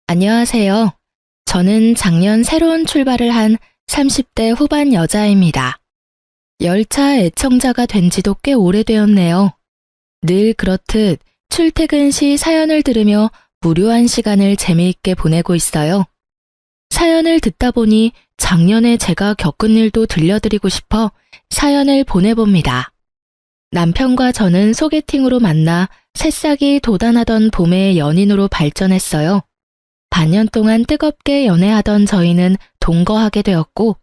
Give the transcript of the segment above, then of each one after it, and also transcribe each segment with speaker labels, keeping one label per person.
Speaker 1: 안녕하세요. 저는 작년 새로운 출발을 한 30대 후반 여자입니다. 열차 애청자가 된 지도 꽤 오래되었네요. 늘 그렇듯 출퇴근 시 사연을 들으며 무료한 시간을 재미있게 보내고 있어요. 사연을 듣다 보니 작년에 제가 겪은 일도 들려드리고 싶어 사연을 보내봅니다. 남편과 저는 소개팅으로 만나 새싹이 돋아나던 봄의 연인으로 발전했어요. 반년 동안 뜨겁게 연애하던 저희는 동거하게 되었고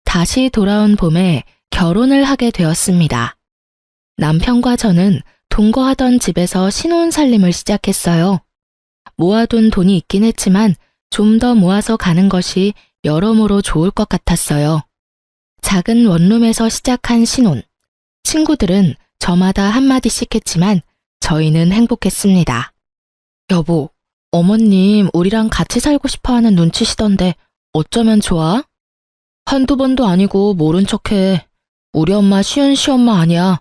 Speaker 1: 다시 돌아온 봄에 결혼을 하게 되었습니다. 남편과 저는 동거하던 집에서 신혼살림을 시작했어요. 모아둔 돈이 있긴 했지만 좀 더 모아서 가는 것이 여러모로 좋을 것 같았어요. 작은 원룸에서 시작한 신혼. 친구들은 저마다 한마디씩 했지만 저희는 행복했습니다. 여보, 어머님 우리랑 같이 살고 싶어 하는 눈치시던데 어쩌면 좋아? 한두 번도 아니고 모른 척해. 우리 엄마 쉬운 시엄마 아니야.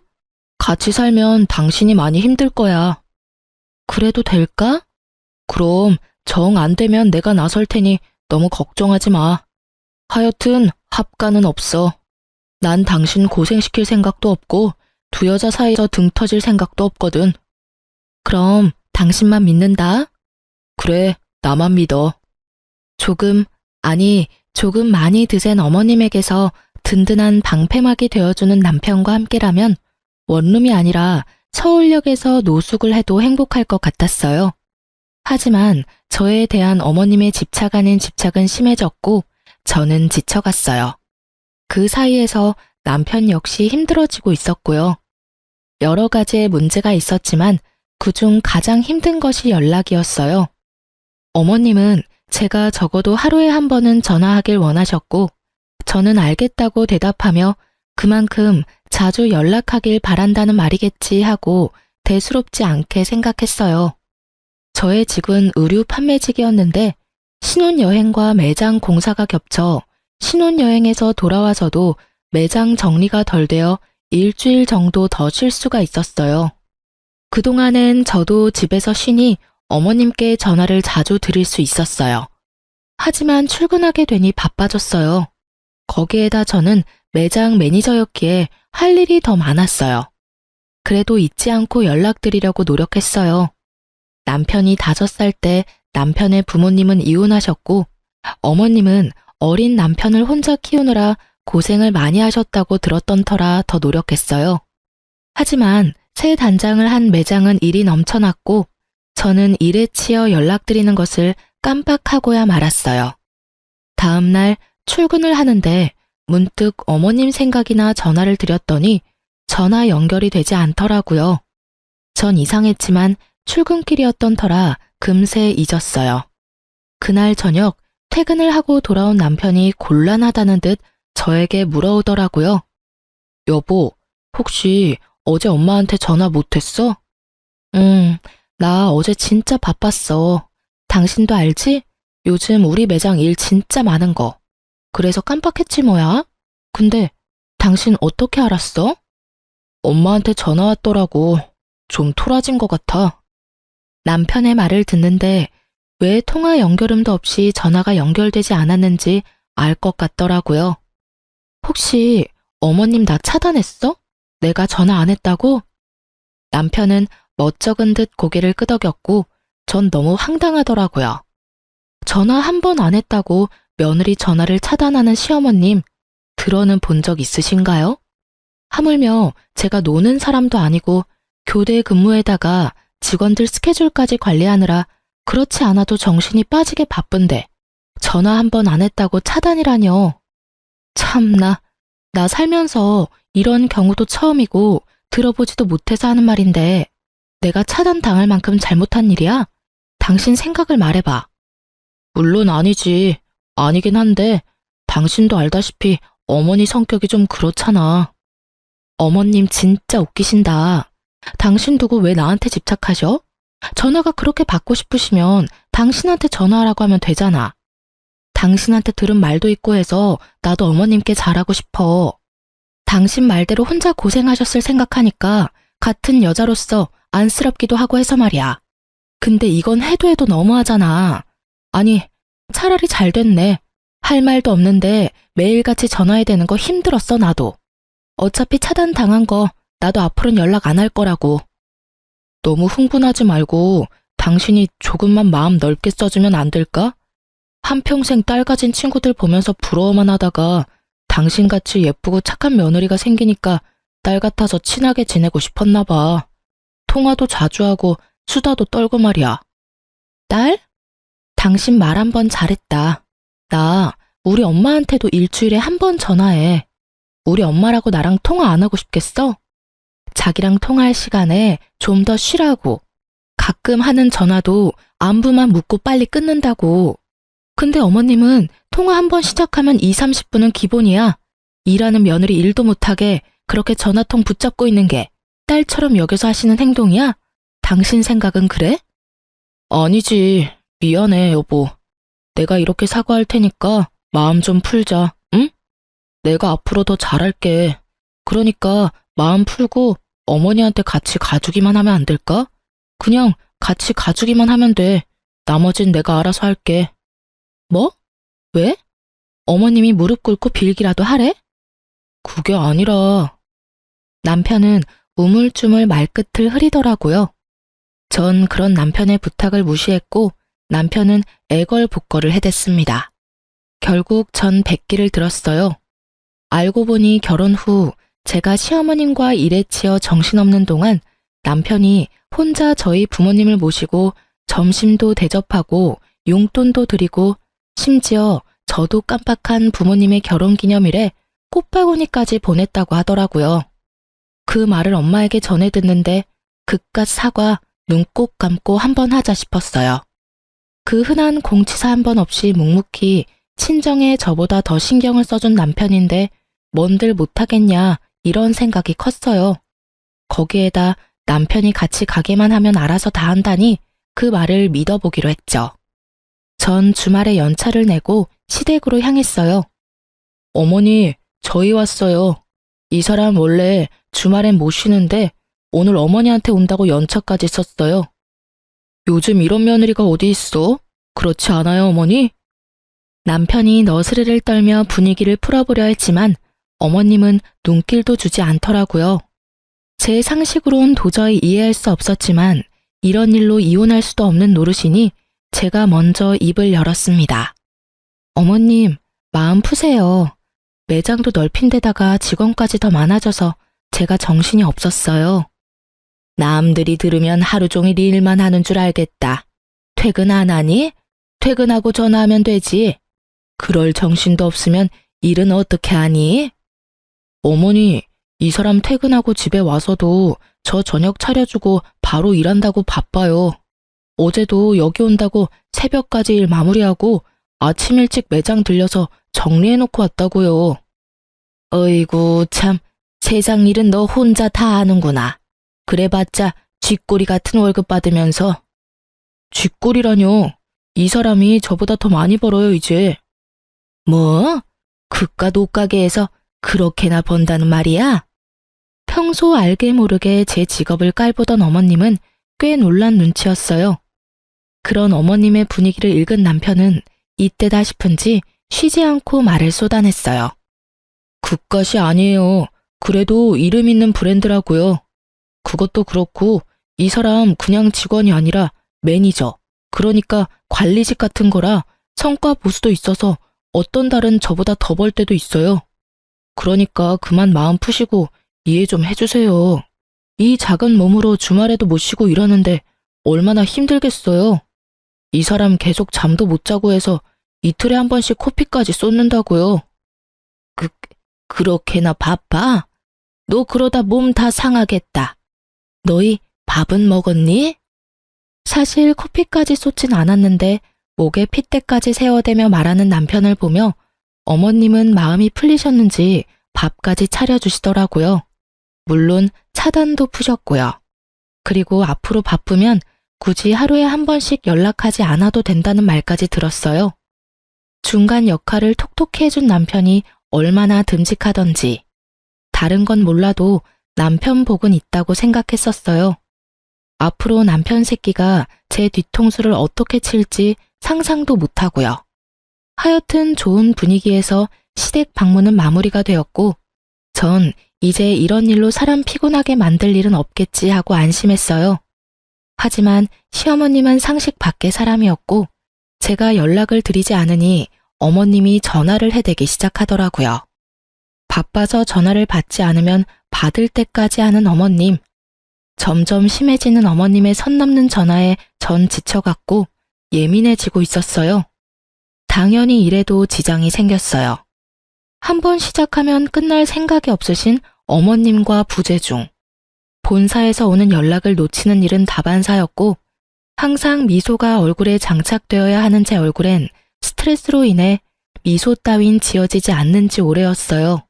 Speaker 1: 같이 살면 당신이 많이 힘들 거야. 그래도 될까? 그럼 정 안 되면 내가 나설 테니 너무 걱정하지 마. 하여튼 합가는 없어. 난 당신 고생시킬 생각도 없고 두 여자 사이에서 등 터질 생각도 없거든. 그럼 당신만 믿는다. 그래, 나만 믿어. 조금 많이 드센 어머님에게서 든든한 방패막이 되어주는 남편과 함께라면 원룸이 아니라 서울역에서 노숙을 해도 행복할 것 같았어요. 하지만 저에 대한 어머님의 집착 아닌 집착은 심해졌고 저는 지쳐갔어요. 그 사이에서 남편 역시 힘들어지고 있었고요. 여러 가지의 문제가 있었지만 그중 가장 힘든 것이 연락이었어요. 어머님은 제가 적어도 하루에 한 번은 전화하길 원하셨고 저는 알겠다고 대답하며 그만큼 자주 연락하길 바란다는 말이겠지 하고 대수롭지 않게 생각했어요. 저의 직은 의류 판매직이었는데 신혼여행과 매장 공사가 겹쳐 신혼여행에서 돌아와서도 매장 정리가 덜 되어 일주일 정도 더 쉴 수가 있었어요. 그동안엔 저도 집에서 쉬니 어머님께 전화를 자주 드릴 수 있었어요. 하지만 출근하게 되니 바빠졌어요. 거기에다 저는 매장 매니저였기에 할 일이 더 많았어요. 그래도 잊지 않고 연락드리려고 노력했어요. 남편이 5살 때 남편의 부모님은 이혼하셨고 어머님은 어린 남편을 혼자 키우느라 고생을 많이 하셨다고 들었던 터라 더 노력했어요. 하지만 새 단장을 한 매장은 일이 넘쳐났고 저는 일에 치여 연락드리는 것을 깜빡하고야 말았어요. 다음 날 출근을 하는데 문득 어머님 생각이나 전화를 드렸더니 전화 연결이 되지 않더라고요. 전 이상했지만 출근길이었던 터라 금세 잊었어요. 그날 저녁 퇴근을 하고 돌아온 남편이 곤란하다는 듯 저에게 물어오더라고요. 여보, 혹시 어제 엄마한테 전화 못했어? 나 어제 진짜 바빴어. 당신도 알지? 요즘 우리 매장 일 진짜 많은 거. 그래서 깜빡했지 뭐야? 근데 당신 어떻게 알았어? 엄마한테 전화 왔더라고. 좀 토라진 것 같아. 남편의 말을 듣는데 왜 통화 연결음도 없이 전화가 연결되지 않았는지 알 것 같더라고요. 혹시 어머님 나 차단했어? 내가 전화 안 했다고? 남편은 멋쩍은 듯 고개를 끄덕였고 전 너무 황당하더라고요. 전화 한 번 안 했다고 며느리 전화를 차단하는 시어머님, 들어는 본 적 있으신가요? 하물며 제가 노는 사람도 아니고 교대 근무에다가 직원들 스케줄까지 관리하느라 그렇지 않아도 정신이 빠지게 바쁜데 전화 한 번 안 했다고 차단이라뇨. 참나, 나 살면서 이런 경우도 처음이고 들어보지도 못해서 하는 말인데 내가 차단당할 만큼 잘못한 일이야? 당신 생각을 말해봐. 물론 아니지. 아니긴 한데 당신도 알다시피 어머니 성격이 좀 그렇잖아. 어머님 진짜 웃기신다. 당신 두고 왜 나한테 집착하셔? 전화가 그렇게 받고 싶으시면 당신한테 전화하라고 하면 되잖아. 당신한테 들은 말도 있고 해서 나도 어머님께 잘하고 싶어. 당신 말대로 혼자 고생하셨을 생각하니까 같은 여자로서 안쓰럽기도 하고 해서 말이야. 근데 이건 해도 해도 너무하잖아. 아니, 차라리 잘 됐네. 할 말도 없는데 매일같이 전화해야 되는 거 힘들었어, 나도. 어차피 차단 당한 거 나도 앞으로는 연락 안 할 거라고. 너무 흥분하지 말고 당신이 조금만 마음 넓게 써주면 안 될까? 한평생 딸 가진 친구들 보면서 부러워만 하다가 당신같이 예쁘고 착한 며느리가 생기니까 딸 같아서 친하게 지내고 싶었나 봐. 통화도 자주 하고 수다도 떨고 말이야. 딸? 당신 말 한 번 잘했다. 나 우리 엄마한테도 일주일에 한 번 전화해. 우리 엄마라고 나랑 통화 안 하고 싶겠어? 자기랑 통화할 시간에 좀 더 쉬라고. 가끔 하는 전화도 안부만 묻고 빨리 끊는다고. 근데 어머님은 통화 한 번 시작하면 2, 30분은 기본이야. 일하는 며느리 일도 못하게 그렇게 전화통 붙잡고 있는 게 딸처럼 여겨서 하시는 행동이야? 당신 생각은 그래? 아니지. 미안해, 여보. 내가 이렇게 사과할 테니까 마음 좀 풀자, 응? 내가 앞으로 더 잘할게. 그러니까 마음 풀고 어머니한테 같이 가주기만 하면 안 될까? 그냥 같이 가주기만 하면 돼. 나머진 내가 알아서 할게. 뭐? 왜? 어머님이 무릎 꿇고 빌기라도 하래? 그게 아니라. 남편은 우물쭈물 말끝을 흐리더라고요. 전 그런 남편의 부탁을 무시했고 남편은 애걸복걸을 해댔습니다. 결국 전 백기를 들었어요. 알고 보니 결혼 후 제가 시어머님과 일에 치여 정신없는 동안 남편이 혼자 저희 부모님을 모시고 점심도 대접하고 용돈도 드리고 심지어 저도 깜빡한 부모님의 결혼기념일에 꽃바구니까지 보냈다고 하더라고요. 그 말을 엄마에게 전해 듣는데 그깟 사과 눈 꼭 감고 한번 하자 싶었어요. 그 흔한 공치사 한 번 없이 묵묵히 친정에 저보다 더 신경을 써준 남편인데 뭔들 못하겠냐 이런 생각이 컸어요. 거기에다 남편이 같이 가게만 하면 알아서 다 한다니 그 말을 믿어보기로 했죠. 전 주말에 연차를 내고 시댁으로 향했어요. 어머니, 저희 왔어요. 이 사람 원래 주말엔 못 쉬는데 오늘 어머니한테 온다고 연차까지 썼어요. 요즘 이런 며느리가 어디 있어? 그렇지 않아요, 어머니? 남편이 너스레를 떨며 분위기를 풀어보려 했지만 어머님은 눈길도 주지 않더라고요. 제 상식으론 도저히 이해할 수 없었지만 이런 일로 이혼할 수도 없는 노릇이니 제가 먼저 입을 열었습니다. 어머님, 마음 푸세요. 매장도 넓힌 데다가 직원까지 더 많아져서 제가 정신이 없었어요. 남들이 들으면 하루 종일 일만 하는 줄 알겠다. 퇴근 안 하니? 퇴근하고 전화하면 되지. 그럴 정신도 없으면 일은 어떻게 하니? 어머니, 이 사람 퇴근하고 집에 와서도 저 저녁 차려주고 바로 일한다고 바빠요. 어제도 여기 온다고 새벽까지 일 마무리하고 아침 일찍 매장 들려서 정리해놓고 왔다고요. 어이구 참, 세상 일은 너 혼자 다 아는구나. 그래봤자 쥐꼬리 같은 월급 받으면서. 쥐꼬리라뇨. 이 사람이 저보다 더 많이 벌어요 이제. 뭐? 그깟 옷가게에서 그렇게나 번다는 말이야? 평소 알게 모르게 제 직업을 깔보던 어머님은 꽤 놀란 눈치였어요. 그런 어머님의 분위기를 읽은 남편은 이때다 싶은지 쉬지 않고 말을 쏟아냈어요. 그깟이 아니에요. 그래도 이름 있는 브랜드라고요. 그것도 그렇고 이 사람 그냥 직원이 아니라 매니저, 그러니까 관리직 같은 거라 성과 보수도 있어서 어떤 달은 저보다 더 벌 때도 있어요. 그러니까 그만 마음 푸시고 이해 좀 해주세요. 이 작은 몸으로 주말에도 못 쉬고 이러는데 얼마나 힘들겠어요. 이 사람 계속 잠도 못 자고 해서 이틀에 한 번씩 코피까지 쏟는다고요. 그렇게나 바빠? 너 그러다 몸 다 상하겠다. 너희 밥은 먹었니? 사실 코피까지 쏟진 않았는데 목에 핏대까지 세워대며 말하는 남편을 보며 어머님은 마음이 풀리셨는지 밥까지 차려주시더라고요. 물론 차단도 푸셨고요. 그리고 앞으로 바쁘면 굳이 하루에 한 번씩 연락하지 않아도 된다는 말까지 들었어요. 중간 역할을 톡톡히 해준 남편이 얼마나 듬직하던지. 다른 건 몰라도 남편 복은 있다고 생각했었어요. 앞으로 남편 새끼가 제 뒤통수를 어떻게 칠지 상상도 못하고요. 하여튼 좋은 분위기에서 시댁 방문은 마무리가 되었고 전 이제 이런 일로 사람 피곤하게 만들 일은 없겠지 하고 안심했어요. 하지만 시어머님은 상식 밖의 사람이었고 제가 연락을 드리지 않으니 어머님이 전화를 해대기 시작하더라고요. 바빠서 전화를 받지 않으면 받을 때까지 하는 어머님. 점점 심해지는 어머님의 선 넘는 전화에 전 지쳐갔고 예민해지고 있었어요. 당연히 일에도 지장이 생겼어요. 한번 시작하면 끝날 생각이 없으신 어머님과 부재중. 본사에서 오는 연락을 놓치는 일은 다반사였고 항상 미소가 얼굴에 장착되어야 하는 제 얼굴엔 스트레스로 인해 미소 따윈 지어지지 않는 지 오래였어요.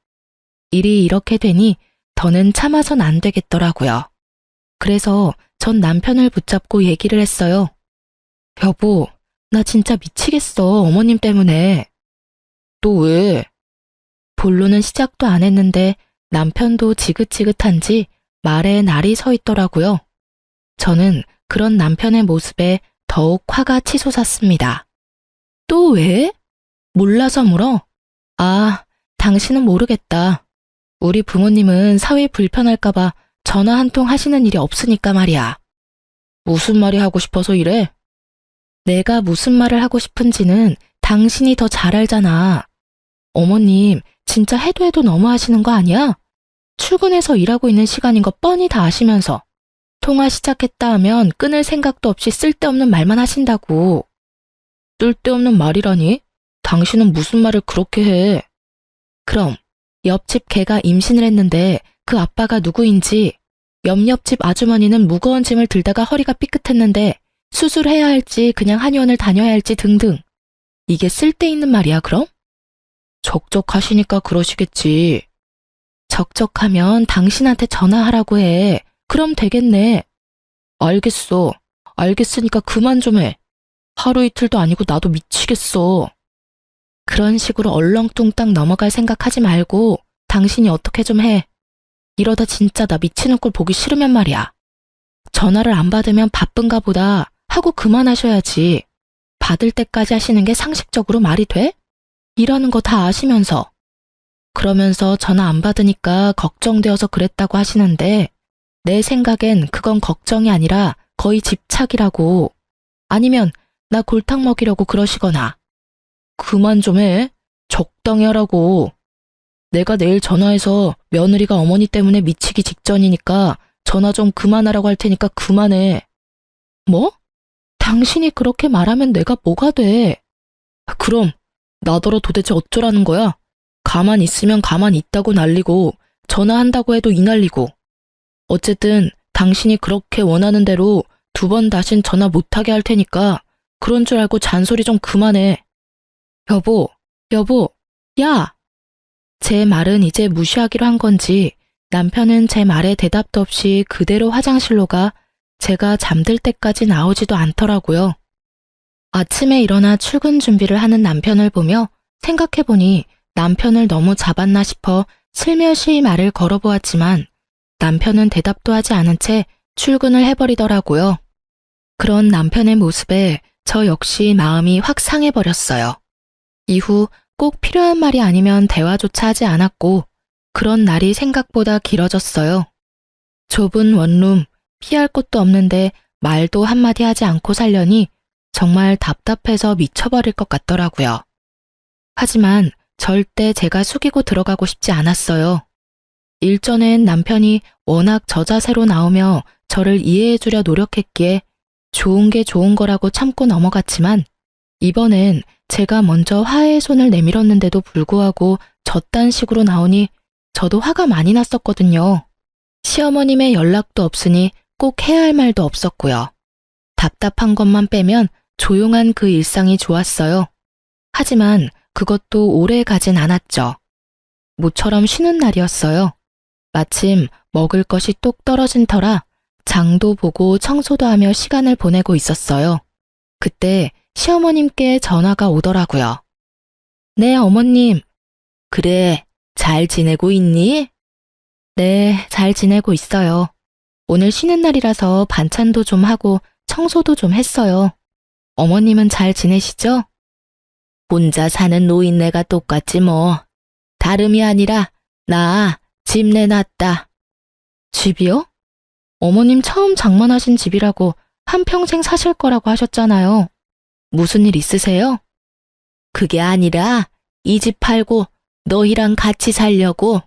Speaker 1: 일이 이렇게 되니 더는 참아선 안 되겠더라고요. 그래서 전 남편을 붙잡고 얘기를 했어요. 여보, 나 진짜 미치겠어, 어머님 때문에. 또 왜? 본론은 시작도 안 했는데 남편도 지긋지긋한지 말에 날이 서 있더라고요. 저는 그런 남편의 모습에 더욱 화가 치솟았습니다. 또 왜? 몰라서 물어? 아, 당신은 모르겠다. 우리 부모님은 사회 불편할까봐 전화 한 통 하시는 일이 없으니까 말이야. 무슨 말이 하고 싶어서 이래? 내가 무슨 말을 하고 싶은지는 당신이 더 잘 알잖아. 어머님, 진짜 해도 해도 너무 하시는 거 아니야? 출근해서 일하고 있는 시간인 거 뻔히 다 아시면서 통화 시작했다 하면 끊을 생각도 없이 쓸데없는 말만 하신다고. 쓸데없는 말이라니? 당신은 무슨 말을 그렇게 해? 그럼 옆집 개가 임신을 했는데 그 아빠가 누구인지, 옆집 아주머니는 무거운 짐을 들다가 허리가 삐끗했는데 수술해야 할지 그냥 한의원을 다녀야 할지 등등. 이게 쓸데있는 말이야 그럼? 적적하시니까 그러시겠지. 적적하면 당신한테 전화하라고 해. 그럼 되겠네. 알겠어. 알겠으니까 그만 좀 해. 하루 이틀도 아니고 나도 미치겠어. 그런 식으로 얼렁뚱땅 넘어갈 생각하지 말고 당신이 어떻게 좀 해. 이러다 진짜 나 미치는 꼴 보기 싫으면 말이야. 전화를 안 받으면 바쁜가 보다 하고 그만하셔야지. 받을 때까지 하시는 게 상식적으로 말이 돼? 일하는 거 다 아시면서. 그러면서 전화 안 받으니까 걱정되어서 그랬다고 하시는데 내 생각엔 그건 걱정이 아니라 거의 집착이라고. 아니면 나 골탕 먹이려고 그러시거나. 그만 좀 해. 적당히 하라고. 내가 내일 전화해서 며느리가 어머니 때문에 미치기 직전이니까 전화 좀 그만하라고 할 테니까 그만해. 뭐? 당신이 그렇게 말하면 내가 뭐가 돼? 그럼 나더러 도대체 어쩌라는 거야? 가만 있으면 가만 있다고 난리고 전화한다고 해도 이 난리고. 어쨌든 당신이 그렇게 원하는 대로 2번 다신 전화 못하게 할 테니까 그런 줄 알고 잔소리 좀 그만해. 여보, 야! 제 말은 이제 무시하기로 한 건지 남편은 제 말에 대답도 없이 그대로 화장실로 가 제가 잠들 때까지 나오지도 않더라고요. 아침에 일어나 출근 준비를 하는 남편을 보며 생각해보니 남편을 너무 잡았나 싶어 슬며시 말을 걸어보았지만 남편은 대답도 하지 않은 채 출근을 해버리더라고요. 그런 남편의 모습에 저 역시 마음이 확 상해버렸어요. 이후 꼭 필요한 말이 아니면 대화조차 하지 않았고 그런 날이 생각보다 길어졌어요. 좁은 원룸, 피할 곳도 없는데 말도 한마디 하지 않고 살려니 정말 답답해서 미쳐버릴 것 같더라고요. 하지만 절대 제가 숙이고 들어가고 싶지 않았어요. 일전엔 남편이 워낙 저자세로 나오며 저를 이해해주려 노력했기에 좋은 게 좋은 거라고 참고 넘어갔지만 이번엔 제가 먼저 화해의 손을 내밀었는데도 불구하고 저딴 식으로 나오니 저도 화가 많이 났었거든요. 시어머님의 연락도 없으니 꼭 해야 할 말도 없었고요. 답답한 것만 빼면 조용한 그 일상이 좋았어요. 하지만 그것도 오래 가진 않았죠. 모처럼 쉬는 날이었어요. 마침 먹을 것이 똑 떨어진 터라 장도 보고 청소도 하며 시간을 보내고 있었어요. 그때 시어머님께 전화가 오더라고요. 네, 어머님. 그래, 잘 지내고 있니? 네, 잘 지내고 있어요. 오늘 쉬는 날이라서 반찬도 좀 하고 청소도 좀 했어요. 어머님은 잘 지내시죠? 혼자 사는 노인네가 똑같지 뭐. 다름이 아니라 나 집 내놨다. 집이요? 어머님 처음 장만하신 집이라고 한평생 사실 거라고 하셨잖아요. 무슨 일 있으세요? 그게 아니라 이 집 팔고 너희랑 같이 살려고.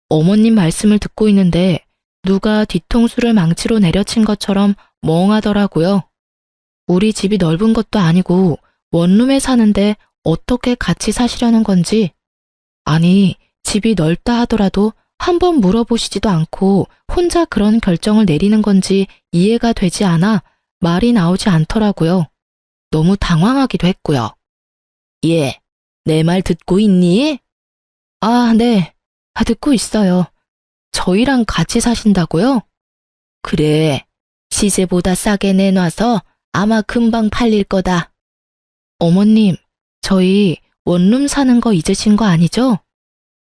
Speaker 1: 어머님 말씀을 듣고 있는데 누가 뒤통수를 망치로 내려친 것처럼 멍하더라고요. 우리 집이 넓은 것도 아니고 원룸에 사는데 어떻게 같이 사시려는 건지. 아니, 집이 넓다 하더라도 한번 물어보시지도 않고 혼자 그런 결정을 내리는 건지 이해가 되지 않아 말이 나오지 않더라고요. 너무 당황하기도 했고요. 예, 내 말 듣고 있니? 아, 네. 듣고 있어요. 저희랑 같이 사신다고요? 그래, 시세보다 싸게 내놔서 아마 금방 팔릴 거다. 어머님, 저희 원룸 사는 거 잊으신 거 아니죠?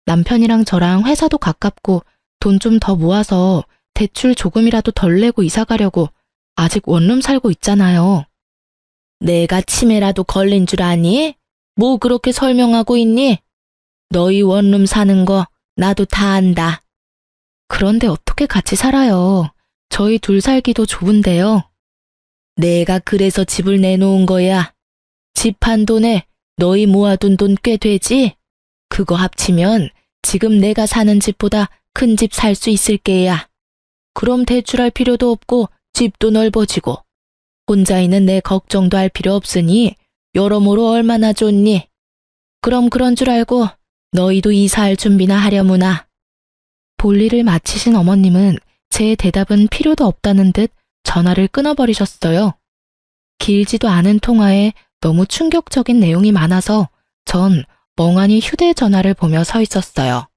Speaker 1: 남편이랑 저랑 회사도 가깝고 돈 좀 더 모아서 대출 조금이라도 덜 내고 이사 가려고 아직 원룸 살고 있잖아요. 내가 치매라도 걸린 줄 아니? 뭐 그렇게 설명하고 있니? 너희 원룸 사는 거 나도 다 안다. 그런데 어떻게 같이 살아요? 저희 둘 살기도 좁은데요. 내가 그래서 집을 내놓은 거야. 집 한 돈에 너희 모아둔 돈 꽤 되지? 그거 합치면 지금 내가 사는 집보다 큰 집 살 수 있을 게야. 그럼 대출할 필요도 없고 집도 넓어지고 혼자 있는 내 걱정도 할 필요 없으니 여러모로 얼마나 좋니? 그럼 그런 줄 알고 너희도 이사할 준비나 하려무나. 볼일을 마치신 어머님은 제 대답은 필요도 없다는 듯 전화를 끊어버리셨어요. 길지도 않은 통화에 너무 충격적인 내용이 많아서 전 멍하니 휴대전화를 보며 서 있었어요.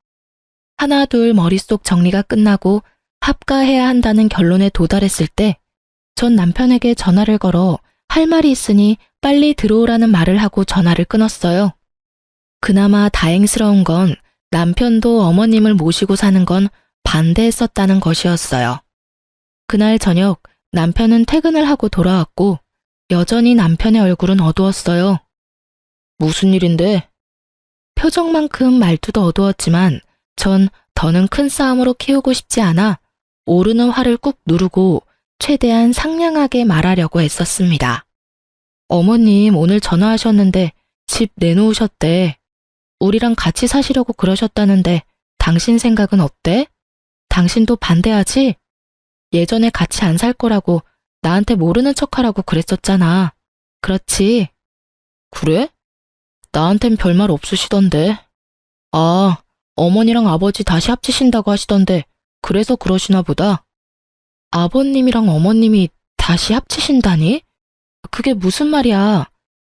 Speaker 1: 하나 둘 머릿속 정리가 끝나고 합가해야 한다는 결론에 도달했을 때 전 남편에게 전화를 걸어 할 말이 있으니 빨리 들어오라는 말을 하고 전화를 끊었어요. 그나마 다행스러운 건 남편도 어머님을 모시고 사는 건 반대했었다는 것이었어요. 그날 저녁 남편은 퇴근을 하고 돌아왔고 여전히 남편의 얼굴은 어두웠어요. 무슨 일인데? 표정만큼 말투도 어두웠지만 전 더는 큰 싸움으로 키우고 싶지 않아 오르는 화를 꾹 누르고 최대한 상냥하게 말하려고 애썼습니다. 어머님 오늘 전화하셨는데 집 내놓으셨대. 우리랑 같이 사시려고 그러셨다는데 당신 생각은 어때? 당신도 반대하지? 예전에 같이 안 살 거라고 나한테 모르는 척하라고 그랬었잖아. 그렇지? 그래? 나한텐 별말 없으시던데. 아, 어머니랑 아버지 다시 합치신다고 하시던데 그래서 그러시나 보다. 아버님이랑 어머님이 다시 합치신다니? 그게 무슨 말이야?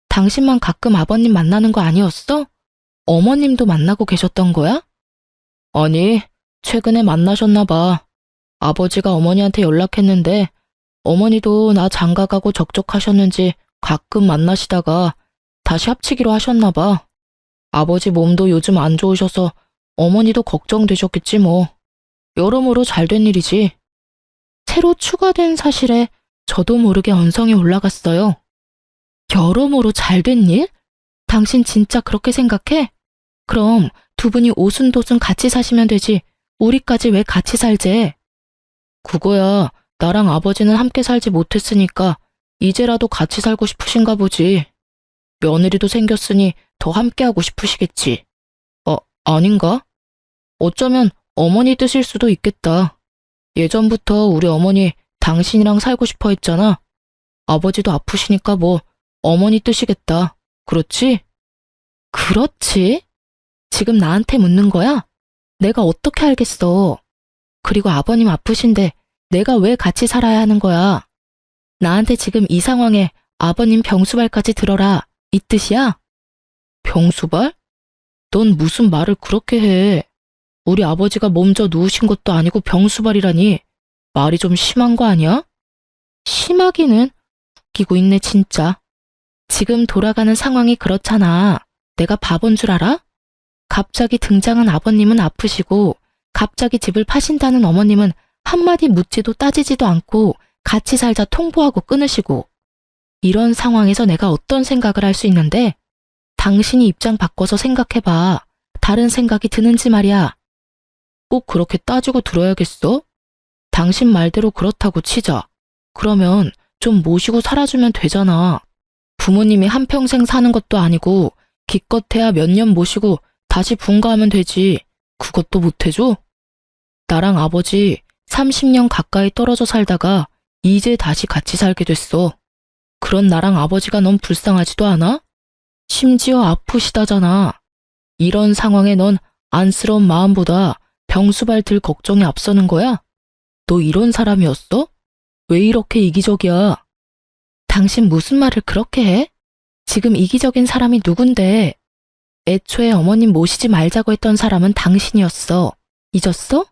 Speaker 1: 당신만 가끔 아버님 만나는 거 아니었어? 어머님도 만나고 계셨던 거야? 아니, 최근에 만나셨나 봐. 아버지가 어머니한테 연락했는데 어머니도 나 장가가고 적적하셨는지 가끔 만나시다가 다시 합치기로 하셨나 봐. 아버지 몸도 요즘 안 좋으셔서 어머니도 걱정되셨겠지 뭐. 여러모로 잘된 일이지. 새로 추가된 사실에 저도 모르게 언성이 올라갔어요. 여러모로 잘된 일? 당신 진짜 그렇게 생각해? 그럼 두 분이 오순도순 같이 사시면 되지. 우리까지 왜 같이 살재? 그거야, 나랑 아버지는 함께 살지 못했으니까 이제라도 같이 살고 싶으신가 보지. 며느리도 생겼으니 더 함께하고 싶으시겠지. 아닌가? 어쩌면 어머니 뜻일 수도 있겠다. 예전부터 우리 어머니 당신이랑 살고 싶어 했잖아. 아버지도 아프시니까 뭐 어머니 뜻이겠다. 그렇지? 그렇지? 지금 나한테 묻는 거야? 내가 어떻게 알겠어. 그리고 아버님 아프신데 내가 왜 같이 살아야 하는 거야? 나한테 지금 이 상황에 아버님 병수발까지 들어라. 이 뜻이야? 병수발? 넌 무슨 말을 그렇게 해. 우리 아버지가 몸져 누우신 것도 아니고 병수발이라니. 말이 좀 심한 거 아니야? 심하기는 웃기고 있네 진짜. 지금 돌아가는 상황이 그렇잖아. 내가 바본 줄 알아? 갑자기 등장한 아버님은 아프시고 갑자기 집을 파신다는 어머님은 한마디 묻지도 따지지도 않고 같이 살자 통보하고 끊으시고 이런 상황에서 내가 어떤 생각을 할 수 있는데? 당신이 입장 바꿔서 생각해봐. 다른 생각이 드는지 말이야. 꼭 그렇게 따지고 들어야겠어? 당신 말대로 그렇다고 치자. 그러면 좀 모시고 살아주면 되잖아. 부모님이 한평생 사는 것도 아니고 기껏해야 몇 년 모시고 다시 분가하면 되지. 그것도 못해줘? 나랑 아버지 30년 가까이 떨어져 살다가 이제 다시 같이 살게 됐어. 그런 나랑 아버지가 넌 불쌍하지도 않아? 심지어 아프시다잖아. 이런 상황에 넌 안쓰러운 마음보다 병수발 들 걱정이 앞서는 거야? 너 이런 사람이었어? 왜 이렇게 이기적이야? 당신 무슨 말을 그렇게 해? 지금 이기적인 사람이 누군데? 애초에 어머님 모시지 말자고 했던 사람은 당신이었어. 잊었어?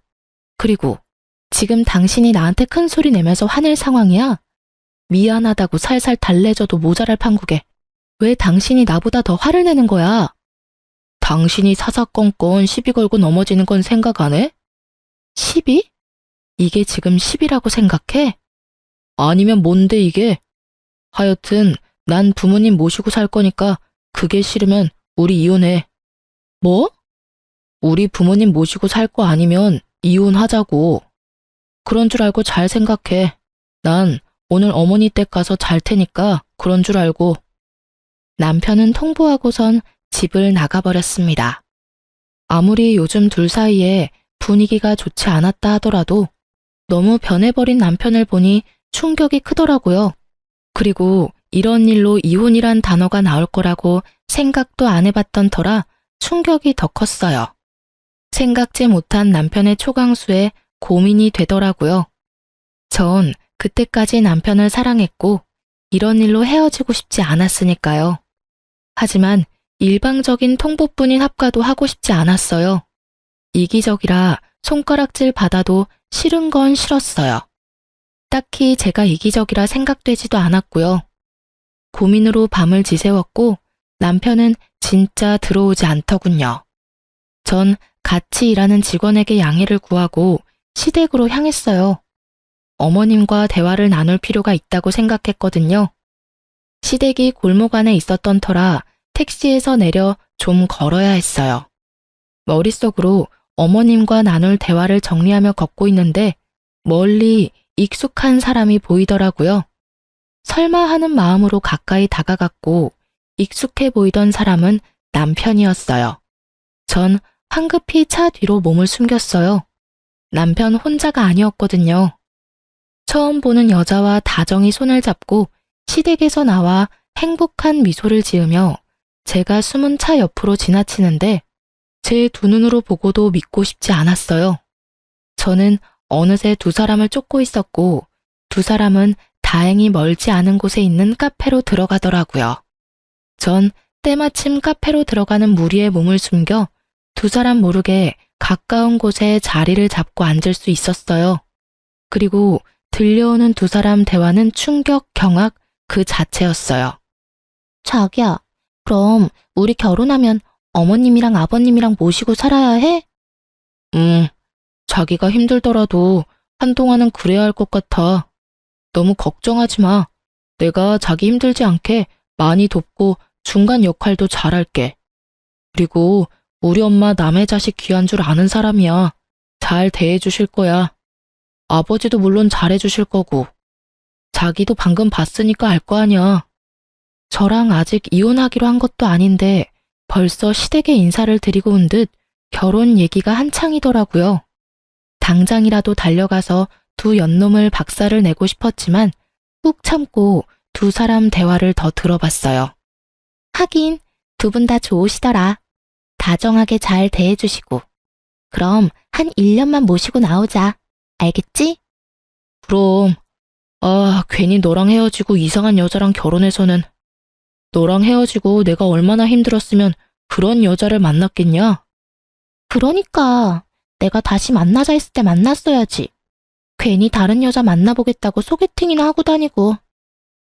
Speaker 1: 그리고 지금 당신이 나한테 큰 소리 내면서 화낼 상황이야? 미안하다고 살살 달래줘도 모자랄 판국에 왜 당신이 나보다 더 화를 내는 거야? 당신이 사사건건 시비 걸고 넘어지는 건 생각 안 해? 시비? 이게 지금 시비라고 생각해? 아니면 뭔데 이게? 하여튼 난 부모님 모시고 살 거니까 그게 싫으면 우리 이혼해. 뭐? 우리 부모님 모시고 살 거 아니면 이혼하자고. 그런 줄 알고 잘 생각해. 난 오늘 어머니 댁 가서 잘 테니까 그런 줄 알고. 남편은 통보하고선 집을 나가버렸습니다. 아무리 요즘 둘 사이에 분위기가 좋지 않았다 하더라도 너무 변해버린 남편을 보니 충격이 크더라고요. 그리고 이런 일로 이혼이란 단어가 나올 거라고 생각도 안 해봤던 터라 충격이 더 컸어요. 생각지 못한 남편의 초강수에 고민이 되더라고요. 전 그때까지 남편을 사랑했고 이런 일로 헤어지고 싶지 않았으니까요. 하지만 일방적인 통보뿐인 합가도 하고 싶지 않았어요. 이기적이라 손가락질 받아도 싫은 건 싫었어요. 딱히 제가 이기적이라 생각되지도 않았고요. 고민으로 밤을 지새웠고 남편은 진짜 들어오지 않더군요. 전 같이 일하는 직원에게 양해를 구하고 시댁으로 향했어요. 어머님과 대화를 나눌 필요가 있다고 생각했거든요. 시댁이 골목 안에 있었던 터라 택시에서 내려 좀 걸어야 했어요. 머릿속으로 어머님과 나눌 대화를 정리하며 걷고 있는데 멀리 익숙한 사람이 보이더라고요. 설마 하는 마음으로 가까이 다가갔고 익숙해 보이던 사람은 남편이었어요. 전 황급히 차 뒤로 몸을 숨겼어요. 남편 혼자가 아니었거든요. 처음 보는 여자와 다정히 손을 잡고 시댁에서 나와 행복한 미소를 지으며 제가 숨은 차 옆으로 지나치는데 제 두 눈으로 보고도 믿고 싶지 않았어요. 저는 어느새 두 사람을 쫓고 있었고 두 사람은 다행히 멀지 않은 곳에 있는 카페로 들어가더라고요. 전 때마침 카페로 들어가는 무리에 몸을 숨겨 두 사람 모르게 가까운 곳에 자리를 잡고 앉을 수 있었어요. 그리고 들려오는 두 사람 대화는 충격, 경악 그 자체였어요. 자기야, 그럼 우리 결혼하면 어머님이랑 아버님이랑 모시고 살아야 해? 자기가 힘들더라도 한동안은 그래야 할 것 같아. 너무 걱정하지 마. 내가 자기 힘들지 않게 많이 돕고 중간 역할도 잘할게. 그리고 우리 엄마 남의 자식 귀한 줄 아는 사람이야. 잘 대해주실 거야. 아버지도 물론 잘해주실 거고. 자기도 방금 봤으니까 알 거 아니야. 저랑 아직 이혼하기로 한 것도 아닌데 벌써 시댁에 인사를 드리고 온 듯 결혼 얘기가 한창이더라고요. 당장이라도 달려가서 두 연놈을 박살을 내고 싶었지만 꾹 참고 두 사람 대화를 더 들어봤어요. 하긴 두 분 다 좋으시더라. 다정하게 잘 대해주시고. 그럼 한 1년만 모시고 나오자. 알겠지? 그럼. 괜히 너랑 헤어지고 이상한 여자랑 결혼해서는. 너랑 헤어지고 내가 얼마나 힘들었으면 그런 여자를 만났겠냐? 그러니까 내가 다시 만나자 했을 때 만났어야지. 괜히 다른 여자 만나보겠다고 소개팅이나 하고 다니고.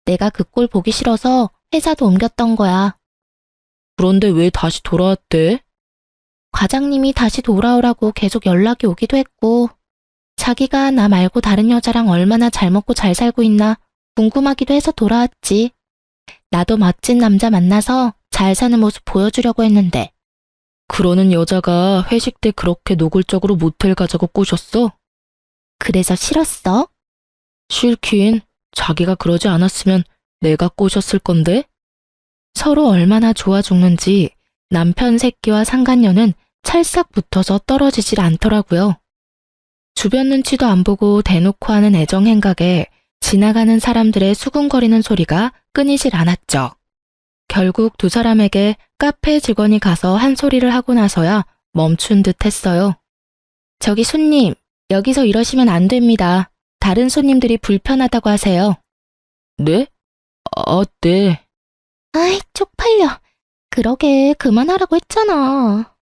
Speaker 1: 내가 그 꼴 보기 싫어서 회사도 옮겼던 거야. 그런데 왜 다시 돌아왔대? 과장님이 다시 돌아오라고 계속 연락이 오기도 했고 자기가 나 말고 다른 여자랑 얼마나 잘 먹고 잘 살고 있나 궁금하기도 해서 돌아왔지. 나도 멋진 남자 만나서 잘 사는 모습 보여주려고 했는데. 그러는 여자가 회식 때 그렇게 노골적으로 모텔 가자고 꼬셨어? 그래서 싫었어? 싫긴. 자기가 그러지 않았으면 내가 꼬셨을 건데? 서로 얼마나 좋아 죽는지 남편 새끼와 상간녀는 찰싹 붙어서 떨어지질 않더라고요. 주변 눈치도 안 보고 대놓고 하는 애정 행각에 지나가는 사람들의 수군거리는 소리가 끊이질 않았죠. 결국 두 사람에게 카페 직원이 가서 한 소리를 하고 나서야 멈춘 듯 했어요. 저기 손님, 여기서 이러시면 안 됩니다. 다른 손님들이 불편하다고 하세요. 네? 네. 아이, 쪽팔려. 그러게, 그만하라고 했잖아.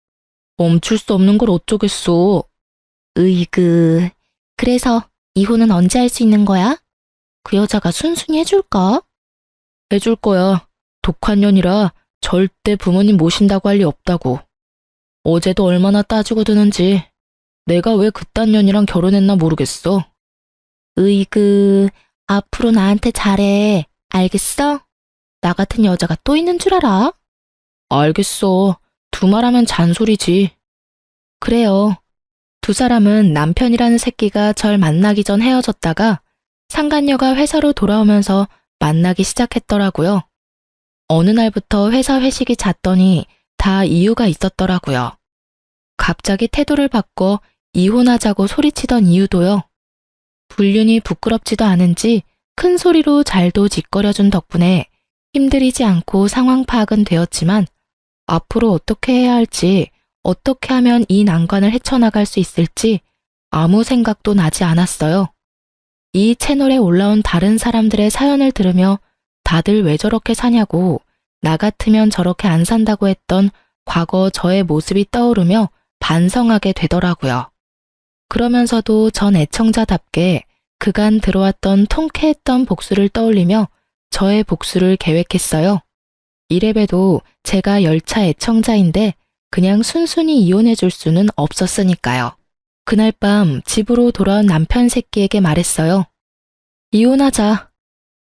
Speaker 1: 멈출 수 없는 걸 어쩌겠어. 으이그. 그래서 이혼은 언제 할 수 있는 거야? 그 여자가 순순히 해줄까? 해줄 거야. 독한 년이라 절대 부모님 모신다고 할 리 없다고. 어제도 얼마나 따지고 드는지. 내가 왜 그딴 년이랑 결혼했나 모르겠어. 으이그, 앞으로 나한테 잘해. 알겠어? 나 같은 여자가 또 있는 줄 알아? 알겠어. 두말하면 잔소리지. 그래요. 두 사람은 남편이라는 새끼가 절 만나기 전 헤어졌다가 상간녀가 회사로 돌아오면서 만나기 시작했더라고요. 어느 날부터 회사 회식이 잦더니 다 이유가 있었더라고요. 갑자기 태도를 바꿔 이혼하자고 소리치던 이유도요. 불륜이 부끄럽지도 않은지 큰 소리로 잘도 짓거려준 덕분에 힘들이지 않고 상황 파악은 되었지만 앞으로 어떻게 해야 할지, 어떻게 하면 이 난관을 헤쳐나갈 수 있을지 아무 생각도 나지 않았어요. 이 채널에 올라온 다른 사람들의 사연을 들으며 다들 왜 저렇게 사냐고, 나 같으면 저렇게 안 산다고 했던 과거 저의 모습이 떠오르며 반성하게 되더라고요. 그러면서도 전 애청자답게 그간 들어왔던 통쾌했던 복수를 떠올리며 저의 복수를 계획했어요. 이래봬도 제가 열차 애청자인데 그냥 순순히 이혼해줄 수는 없었으니까요. 그날 밤 집으로 돌아온 남편 새끼에게 말했어요. 이혼하자.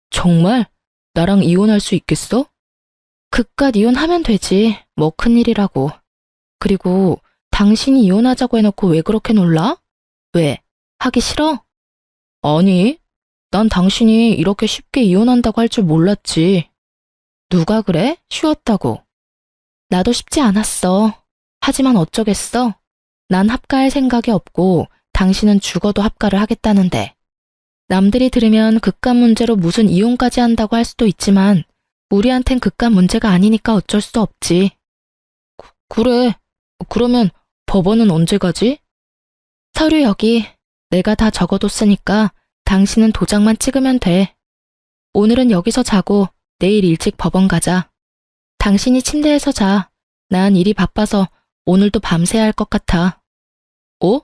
Speaker 1: 정말? 나랑 이혼할 수 있겠어? 그깟 이혼하면 되지. 뭐 큰일이라고. 그리고 당신이 이혼하자고 해놓고 왜 그렇게 놀라? 왜? 하기 싫어? 아니, 난 당신이 이렇게 쉽게 이혼한다고 할 줄 몰랐지. 누가 그래? 쉬웠다고. 나도 쉽지 않았어. 하지만 어쩌겠어? 난 합가할 생각이 없고 당신은 죽어도 합가를 하겠다는데. 남들이 들으면 그깟 문제로 무슨 이혼까지 한다고 할 수도 있지만 우리한텐 그깟 문제가 아니니까 어쩔 수 없지. 그래. 그러면 법원은 언제 가지? 서류 여기. 내가 다 적어뒀으니까 당신은 도장만 찍으면 돼. 오늘은 여기서 자고 내일 일찍 법원 가자. 당신이 침대에서 자. 난 일이 바빠서 오늘도 밤새야 할 것 같아. 어?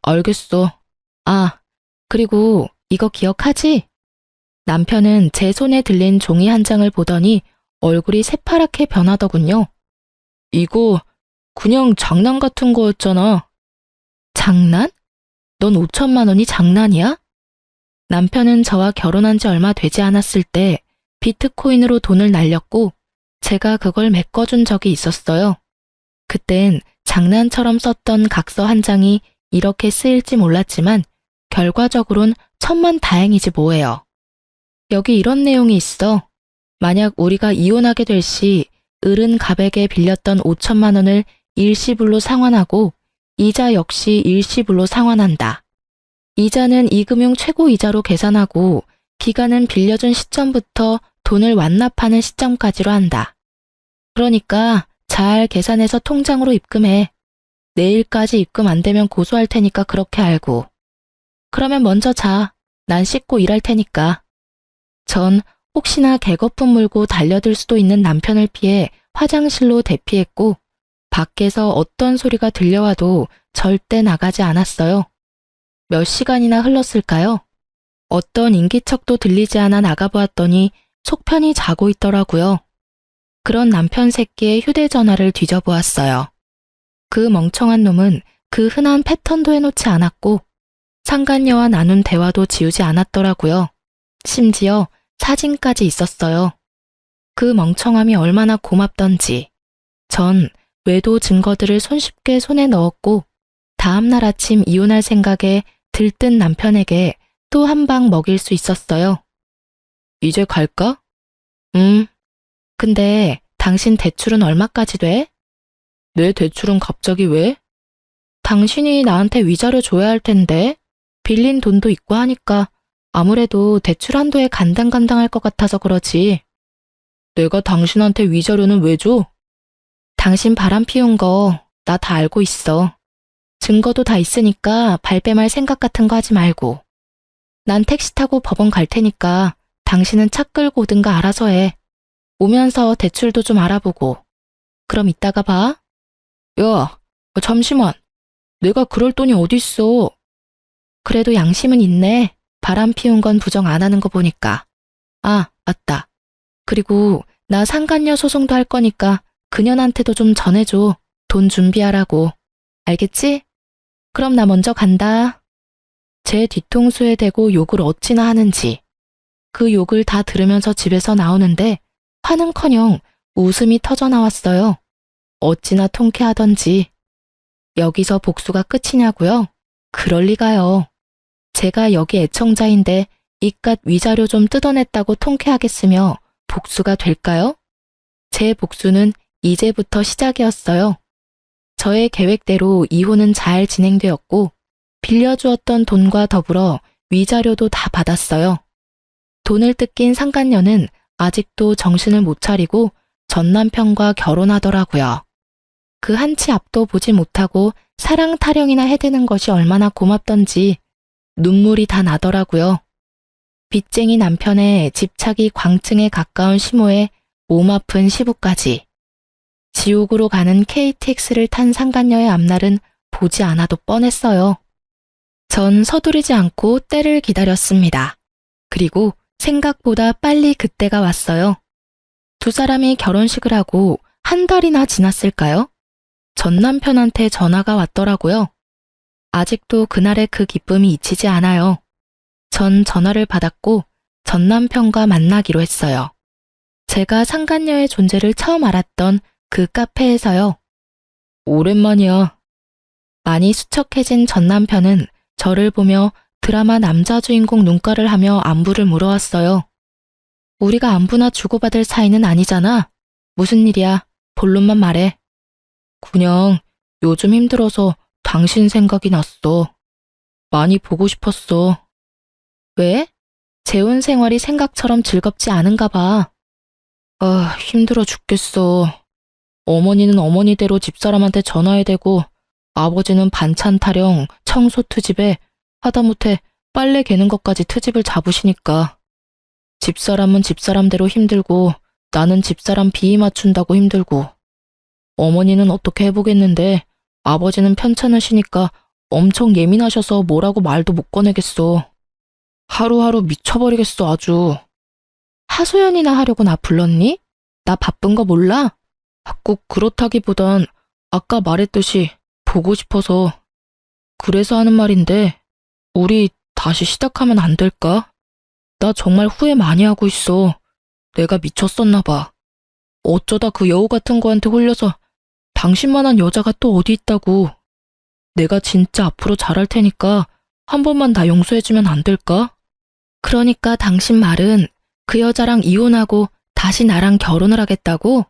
Speaker 1: 알겠어. 아, 그리고 이거 기억하지? 남편은 제 손에 들린 종이 한 장을 보더니 얼굴이 새파랗게 변하더군요. 이거 그냥 장난 같은 거였잖아. 장난? 넌 5천만 원이 장난이야? 남편은 저와 결혼한 지 얼마 되지 않았을 때 비트코인으로 돈을 날렸고 제가 그걸 메꿔준 적이 있었어요. 그땐 장난처럼 썼던 각서 한 장이 이렇게 쓰일지 몰랐지만 결과적으론 천만다행이지 뭐예요. 여기 이런 내용이 있어. 만약 우리가 이혼하게 될 시 을은 갑에게 빌렸던 5천만 원을 일시불로 상환하고 이자 역시 일시불로 상환한다. 이자는 이금융 최고 이자로 계산하고 기간은 빌려준 시점부터 돈을 완납하는 시점까지로 한다. 그러니까 잘 계산해서 통장으로 입금해. 내일까지 입금 안 되면 고소할 테니까 그렇게 알고. 그러면 먼저 자. 난 씻고 일할 테니까. 전 혹시나 개거품 물고 달려들 수도 있는 남편을 피해 화장실로 대피했고 밖에서 어떤 소리가 들려와도 절대 나가지 않았어요. 몇 시간이나 흘렀을까요? 어떤 인기척도 들리지 않아 나가보았더니 속편히 자고 있더라고요. 그런 남편 새끼의 휴대전화를 뒤져보았어요. 그 멍청한 놈은 그 흔한 패턴도 해놓지 않았고 상간녀와 나눈 대화도 지우지 않았더라고요. 심지어 사진까지 있었어요. 그 멍청함이 얼마나 고맙던지. 전 외도 증거들을 손쉽게 손에 넣었고 다음날 아침 이혼할 생각에 들뜬 남편에게 또 한 방 먹일 수 있었어요. 이제 갈까? 근데 당신 대출은 얼마까지 돼? 내 대출은 갑자기 왜? 당신이 나한테 위자료 줘야 할 텐데 빌린 돈도 있고 하니까 아무래도 대출 한도에 간당간당할 것 같아서 그러지. 내가 당신한테 위자료는 왜 줘? 당신 바람 피운 거 나 다 알고 있어. 증거도 다 있으니까 발뺌할 생각 같은 거 하지 말고. 난 택시 타고 법원 갈 테니까 당신은 차 끌고 오든가 알아서 해. 오면서 대출도 좀 알아보고. 그럼 이따가 봐. 야, 잠시만. 내가 그럴 돈이 어딨어. 그래도 양심은 있네. 바람 피운 건 부정 안 하는 거 보니까. 아, 맞다. 그리고 나 상간녀 소송도 할 거니까 그년한테도 좀 전해줘. 돈 준비하라고. 알겠지? 그럼 나 먼저 간다. 제 뒤통수에 대고 욕을 어찌나 하는지. 그 욕을 다 들으면서 집에서 나오는데 화는커녕 웃음이 터져 나왔어요. 어찌나 통쾌하던지. 여기서 복수가 끝이냐고요? 그럴 리가요. 제가 여기 애청자인데 이깟 위자료 좀 뜯어냈다고 통쾌하겠으며 복수가 될까요? 제 복수는 이제부터 시작이었어요. 저의 계획대로 이혼은 잘 진행되었고 빌려주었던 돈과 더불어 위자료도 다 받았어요. 돈을 뜯긴 상간녀는 아직도 정신을 못 차리고 전 남편과 결혼하더라고요. 그 한치 앞도 보지 못하고 사랑 타령이나 해대는 것이 얼마나 고맙던지 눈물이 다 나더라고요. 빚쟁이 남편의 집착이 광층에 가까운 시모에 몸 아픈 시부까지. 지옥으로 가는 KTX를 탄 상간녀의 앞날은 보지 않아도 뻔했어요. 전 서두르지 않고 때를 기다렸습니다. 그리고 생각보다 빨리 그때가 왔어요. 두 사람이 결혼식을 하고 한 달이나 지났을까요? 전 남편한테 전화가 왔더라고요. 아직도 그날의 그 기쁨이 잊히지 않아요. 전 전화를 받았고 전 남편과 만나기로 했어요. 제가 상간녀의 존재를 처음 알았던 그 카페에서요. 오랜만이야. 많이 수척해진 전 남편은 저를 보며 드라마 남자 주인공 눈가를 하며 안부를 물어왔어요. 우리가 안부나 주고받을 사이는 아니잖아. 무슨 일이야? 본론만 말해. 그냥 요즘 힘들어서 당신 생각이 났어. 많이 보고 싶었어. 왜? 재혼 생활이 생각처럼 즐겁지 않은가 봐. 아, 힘들어 죽겠어. 어머니는 어머니대로 집사람한테 전화해야 되고 아버지는 반찬 타령, 청소 트집에 하다못해 빨래 개는 것까지 트집을 잡으시니까 집사람은 집사람대로 힘들고 나는 집사람 비위 맞춘다고 힘들고 어머니는 어떻게 해보겠는데 아버지는 편찮으시니까 엄청 예민하셔서 뭐라고 말도 못 꺼내겠어. 하루하루 미쳐버리겠어 아주. 하소연이나 하려고 나 불렀니? 나 바쁜 거 몰라? 꼭 그렇다기보단 아까 말했듯이 보고 싶어서. 그래서 하는 말인데 우리 다시 시작하면 안 될까? 나 정말 후회 많이 하고 있어. 내가 미쳤었나 봐. 어쩌다 그 여우 같은 거한테 홀려서 당신만한 여자가 또 어디 있다고. 내가 진짜 앞으로 잘할 테니까 한 번만 나 용서해주면 안 될까? 그러니까 당신 말은 그 여자랑 이혼하고 다시 나랑 결혼을 하겠다고?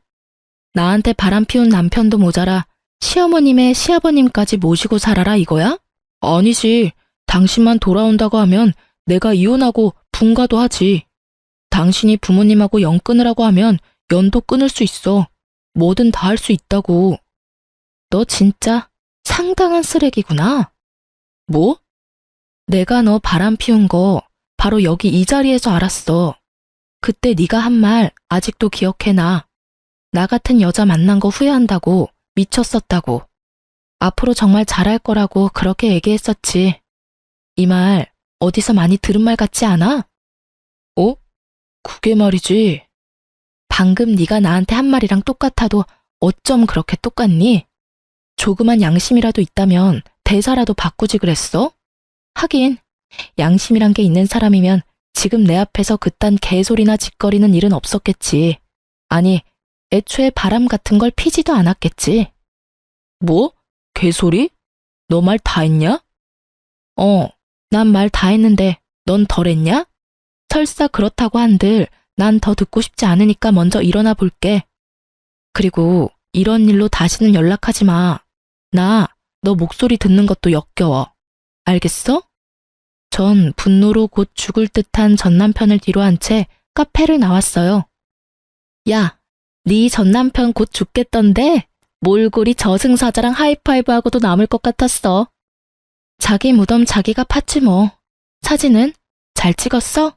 Speaker 1: 나한테 바람 피운 남편도 모자라 시어머님의 시아버님까지 모시고 살아라 이거야? 아니지. 당신만 돌아온다고 하면 내가 이혼하고 분가도 하지. 당신이 부모님하고 연 끊으라고 하면 연도 끊을 수 있어. 뭐든 다 할 수 있다고. 너 진짜 상당한 쓰레기구나. 뭐? 내가 너 바람 피운 거 바로 여기 이 자리에서 알았어. 그때 네가 한 말 아직도 기억해놔. 나 같은 여자 만난 거 후회한다고, 미쳤었다고. 앞으로 정말 잘할 거라고 그렇게 얘기했었지. 이 말 어디서 많이 들은 말 같지 않아? 어? 그게 말이지. 방금 네가 나한테 한 말이랑 똑같아도 어쩜 그렇게 똑같니? 조그만 양심이라도 있다면 대사라도 바꾸지 그랬어? 하긴 양심이란 게 있는 사람이면 지금 내 앞에서 그딴 개소리나 짓거리는 일은 없었겠지. 아니, 애초에 바람 같은 걸 피지도 않았겠지. 뭐? 개소리? 너 말 다 했냐? 난 말 다 했는데 넌 덜 했냐? 설사 그렇다고 한들 난 더 듣고 싶지 않으니까 먼저 일어나 볼게. 그리고 이런 일로 다시는 연락하지 마. 나 너 목소리 듣는 것도 역겨워. 알겠어? 전 분노로 곧 죽을 듯한 전 남편을 뒤로 한 채 카페를 나왔어요. 야, 네 전 남편 곧 죽겠던데 몰골이 저승사자랑 하이파이브하고도 남을 것 같았어. 자기 무덤 자기가 팠지 뭐. 사진은? 잘 찍었어?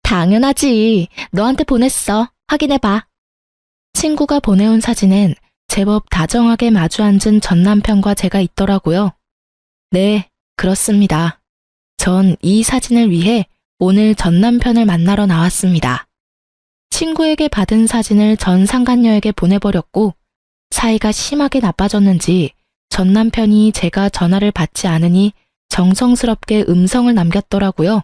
Speaker 1: 당연하지. 너한테 보냈어. 확인해봐. 친구가 보내온 사진엔 제법 다정하게 마주 앉은 전 남편과 제가 있더라고요. 네, 그렇습니다. 전 이 사진을 위해 오늘 전 남편을 만나러 나왔습니다. 친구에게 받은 사진을 전 상간녀에게 보내버렸고 사이가 심하게 나빠졌는지 전 남편이 제가 전화를 받지 않으니 정성스럽게 음성을 남겼더라고요.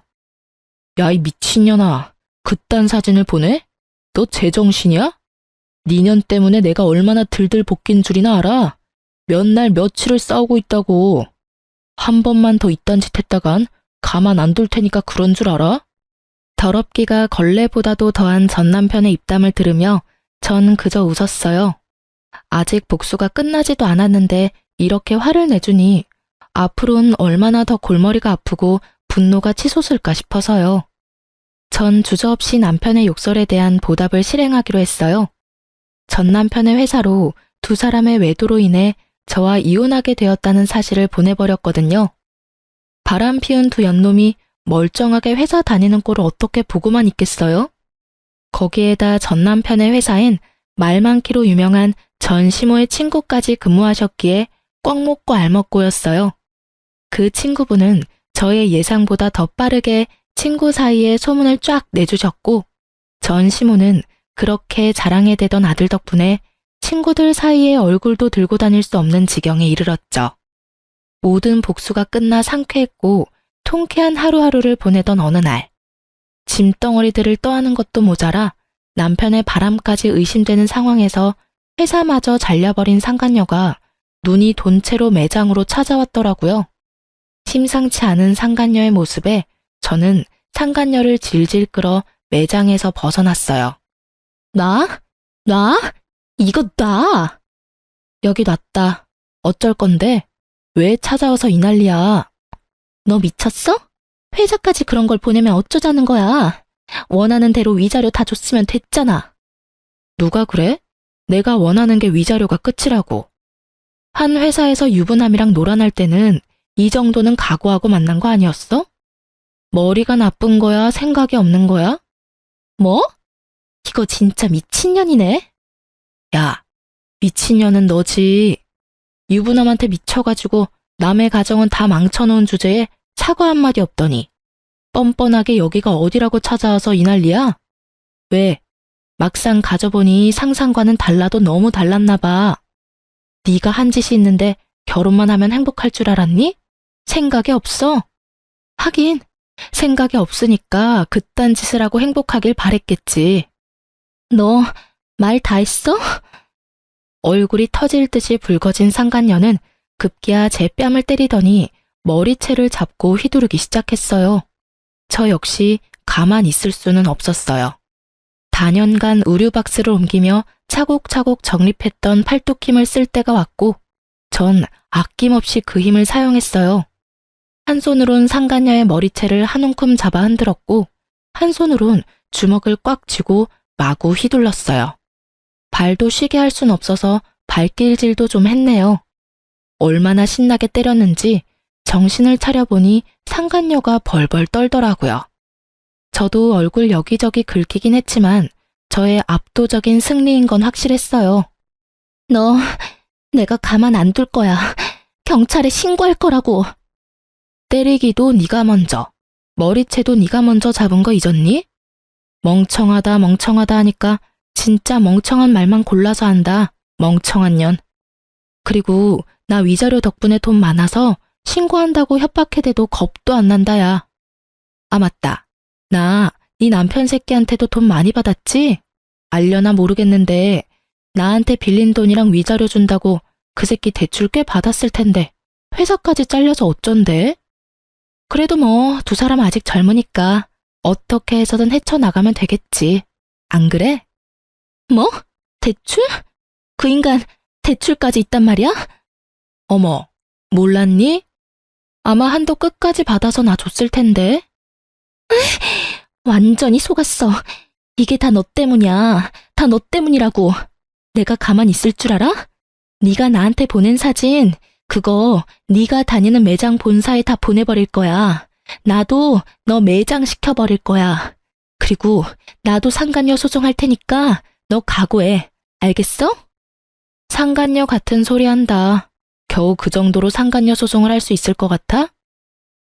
Speaker 1: 야, 이 미친년아. 그딴 사진을 보내? 너 제정신이야? 니년 때문에 내가 얼마나 들들 볶인 줄이나 알아? 몇 날 며칠을 싸우고 있다고. 한 번만 더 이딴 짓 했다간 가만 안 둘 테니까 그런 줄 알아? 더럽기가 걸레보다도 더한 전 남편의 입담을 들으며 전 그저 웃었어요. 아직 복수가 끝나지도 않았는데 이렇게 화를 내주니 앞으로는 얼마나 더 골머리가 아프고 분노가 치솟을까 싶어서요. 전 주저없이 남편의 욕설에 대한 보답을 실행하기로 했어요. 전 남편의 회사로 두 사람의 외도로 인해 저와 이혼하게 되었다는 사실을 보내버렸거든요. 바람 피운 두 연놈이 멀쩡하게 회사 다니는 꼴을 어떻게 보고만 있겠어요? 거기에다 전 남편의 회사엔 말 많기로 유명한 전시모의 친구까지 근무하셨기에 꽉 먹고 알 먹고였어요. 그 친구분은 저의 예상보다 더 빠르게 친구 사이에 소문을 쫙 내주셨고 전시모는 그렇게 자랑에 대던 아들 덕분에 친구들 사이에 얼굴도 들고 다닐 수 없는 지경에 이르렀죠. 모든 복수가 끝나 상쾌했고 통쾌한 하루하루를 보내던 어느 날, 짐덩어리들을 떠안은 것도 모자라 남편의 바람까지 의심되는 상황에서 회사마저 잘려버린 상간녀가 눈이 돈 채로 매장으로 찾아왔더라고요. 심상치 않은 상간녀의 모습에 저는 상간녀를 질질 끌어 매장에서 벗어났어요. 나? 이거 나! 여기 놨다. 어쩔 건데? 왜 찾아와서 이 난리야? 너 미쳤어? 회사까지 그런 걸 보내면 어쩌자는 거야? 원하는 대로 위자료 다 줬으면 됐잖아. 누가 그래? 내가 원하는 게 위자료가 끝이라고. 한 회사에서 유부남이랑 놀아날 때는 이 정도는 각오하고 만난 거 아니었어? 머리가 나쁜 거야? 생각이 없는 거야? 뭐? 이거 진짜 미친년이네. 야, 미친년은 너지. 유부남한테 미쳐가지고 남의 가정은 다 망쳐놓은 주제에 사과 한마디 없더니 뻔뻔하게 여기가 어디라고 찾아와서 이 난리야? 왜? 막상 가져보니 상상과는 달라도 너무 달랐나 봐. 네가 한 짓이 있는데 결혼만 하면 행복할 줄 알았니? 생각이 없어. 하긴 생각이 없으니까 그딴 짓을 하고 행복하길 바랬겠지. 너 말 다 했어? 얼굴이 터질 듯이 붉어진 상간녀는 급기야 제 뺨을 때리더니 머리채를 잡고 휘두르기 시작했어요. 저 역시 가만 있을 수는 없었어요. 단연간 의류박스를 옮기며 차곡차곡 정립했던 팔뚝 힘을 쓸 때가 왔고 전 아낌없이 그 힘을 사용했어요. 한 손으론 상간녀의 머리채를 한 움큼 잡아 흔들었고 한 손으론 주먹을 꽉 쥐고 마구 휘둘렀어요. 발도 쉬게 할 순 없어서 발길질도 좀 했네요. 얼마나 신나게 때렸는지 정신을 차려보니 상간녀가 벌벌 떨더라고요. 저도 얼굴 여기저기 긁히긴 했지만 저의 압도적인 승리인 건 확실했어요. 너, 내가 가만 안 둘 거야. 경찰에 신고할 거라고. 때리기도 네가 먼저, 머리채도 네가 먼저 잡은 거 잊었니? 멍청하다 하니까 진짜 멍청한 말만 골라서 한다. 멍청한 년. 그리고 나 위자료 덕분에 돈 많아서 신고한다고 협박해대도 겁도 안 난다, 야. 아, 맞다. 나 네 남편 새끼한테도 돈 많이 받았지? 알려나 모르겠는데 나한테 빌린 돈이랑 위자료 준다고 그 새끼 대출 꽤 받았을 텐데 회사까지 잘려서 어쩐대? 그래도 뭐 두 사람 아직 젊으니까 어떻게 해서든 헤쳐나가면 되겠지. 안 그래? 뭐? 대출? 그 인간 대출까지 있단 말이야? 어머, 몰랐니? 아마 한도 끝까지 받아서 나 줬을 텐데. 완전히 속았어. 이게 다 너 때문이야. 다 너 때문이라고. 내가 가만히 있을 줄 알아? 네가 나한테 보낸 사진, 그거 네가 다니는 매장 본사에 다 보내버릴 거야. 나도 너 매장 시켜버릴 거야. 그리고 나도 상간녀 소송할 테니까 너 각오해. 알겠어? 상간녀 같은 소리 한다. 겨우 그 정도로 상간녀 소송을 할 수 있을 것 같아?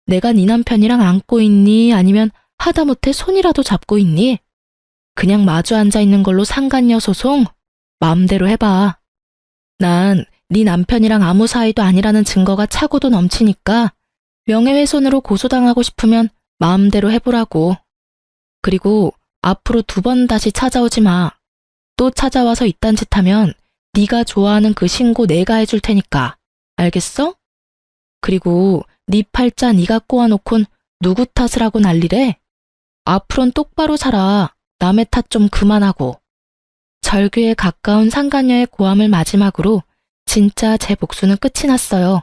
Speaker 1: 내가 네 남편이랑 안고 있니? 아니면 하다못해 손이라도 잡고 있니? 그냥 마주 앉아 있는 걸로 상간녀 소송? 마음대로 해봐. 난 네 남편이랑 아무 사이도 아니라는 증거가 차고도 넘치니까 명예훼손으로 고소당하고 싶으면 마음대로 해보라고. 그리고 앞으로 2번 다시 찾아오지 마. 또 찾아와서 이딴 짓 하면 네가 좋아하는 그 신고 내가 해줄 테니까. 알겠어? 그리고 네 팔자 네가 꼬아놓곤 누구 탓을 하고 난리래? 앞으론 똑바로 살아. 남의 탓 좀 그만하고. 절규에 가까운 상간녀의 고함을 마지막으로 진짜 제 복수는 끝이 났어요.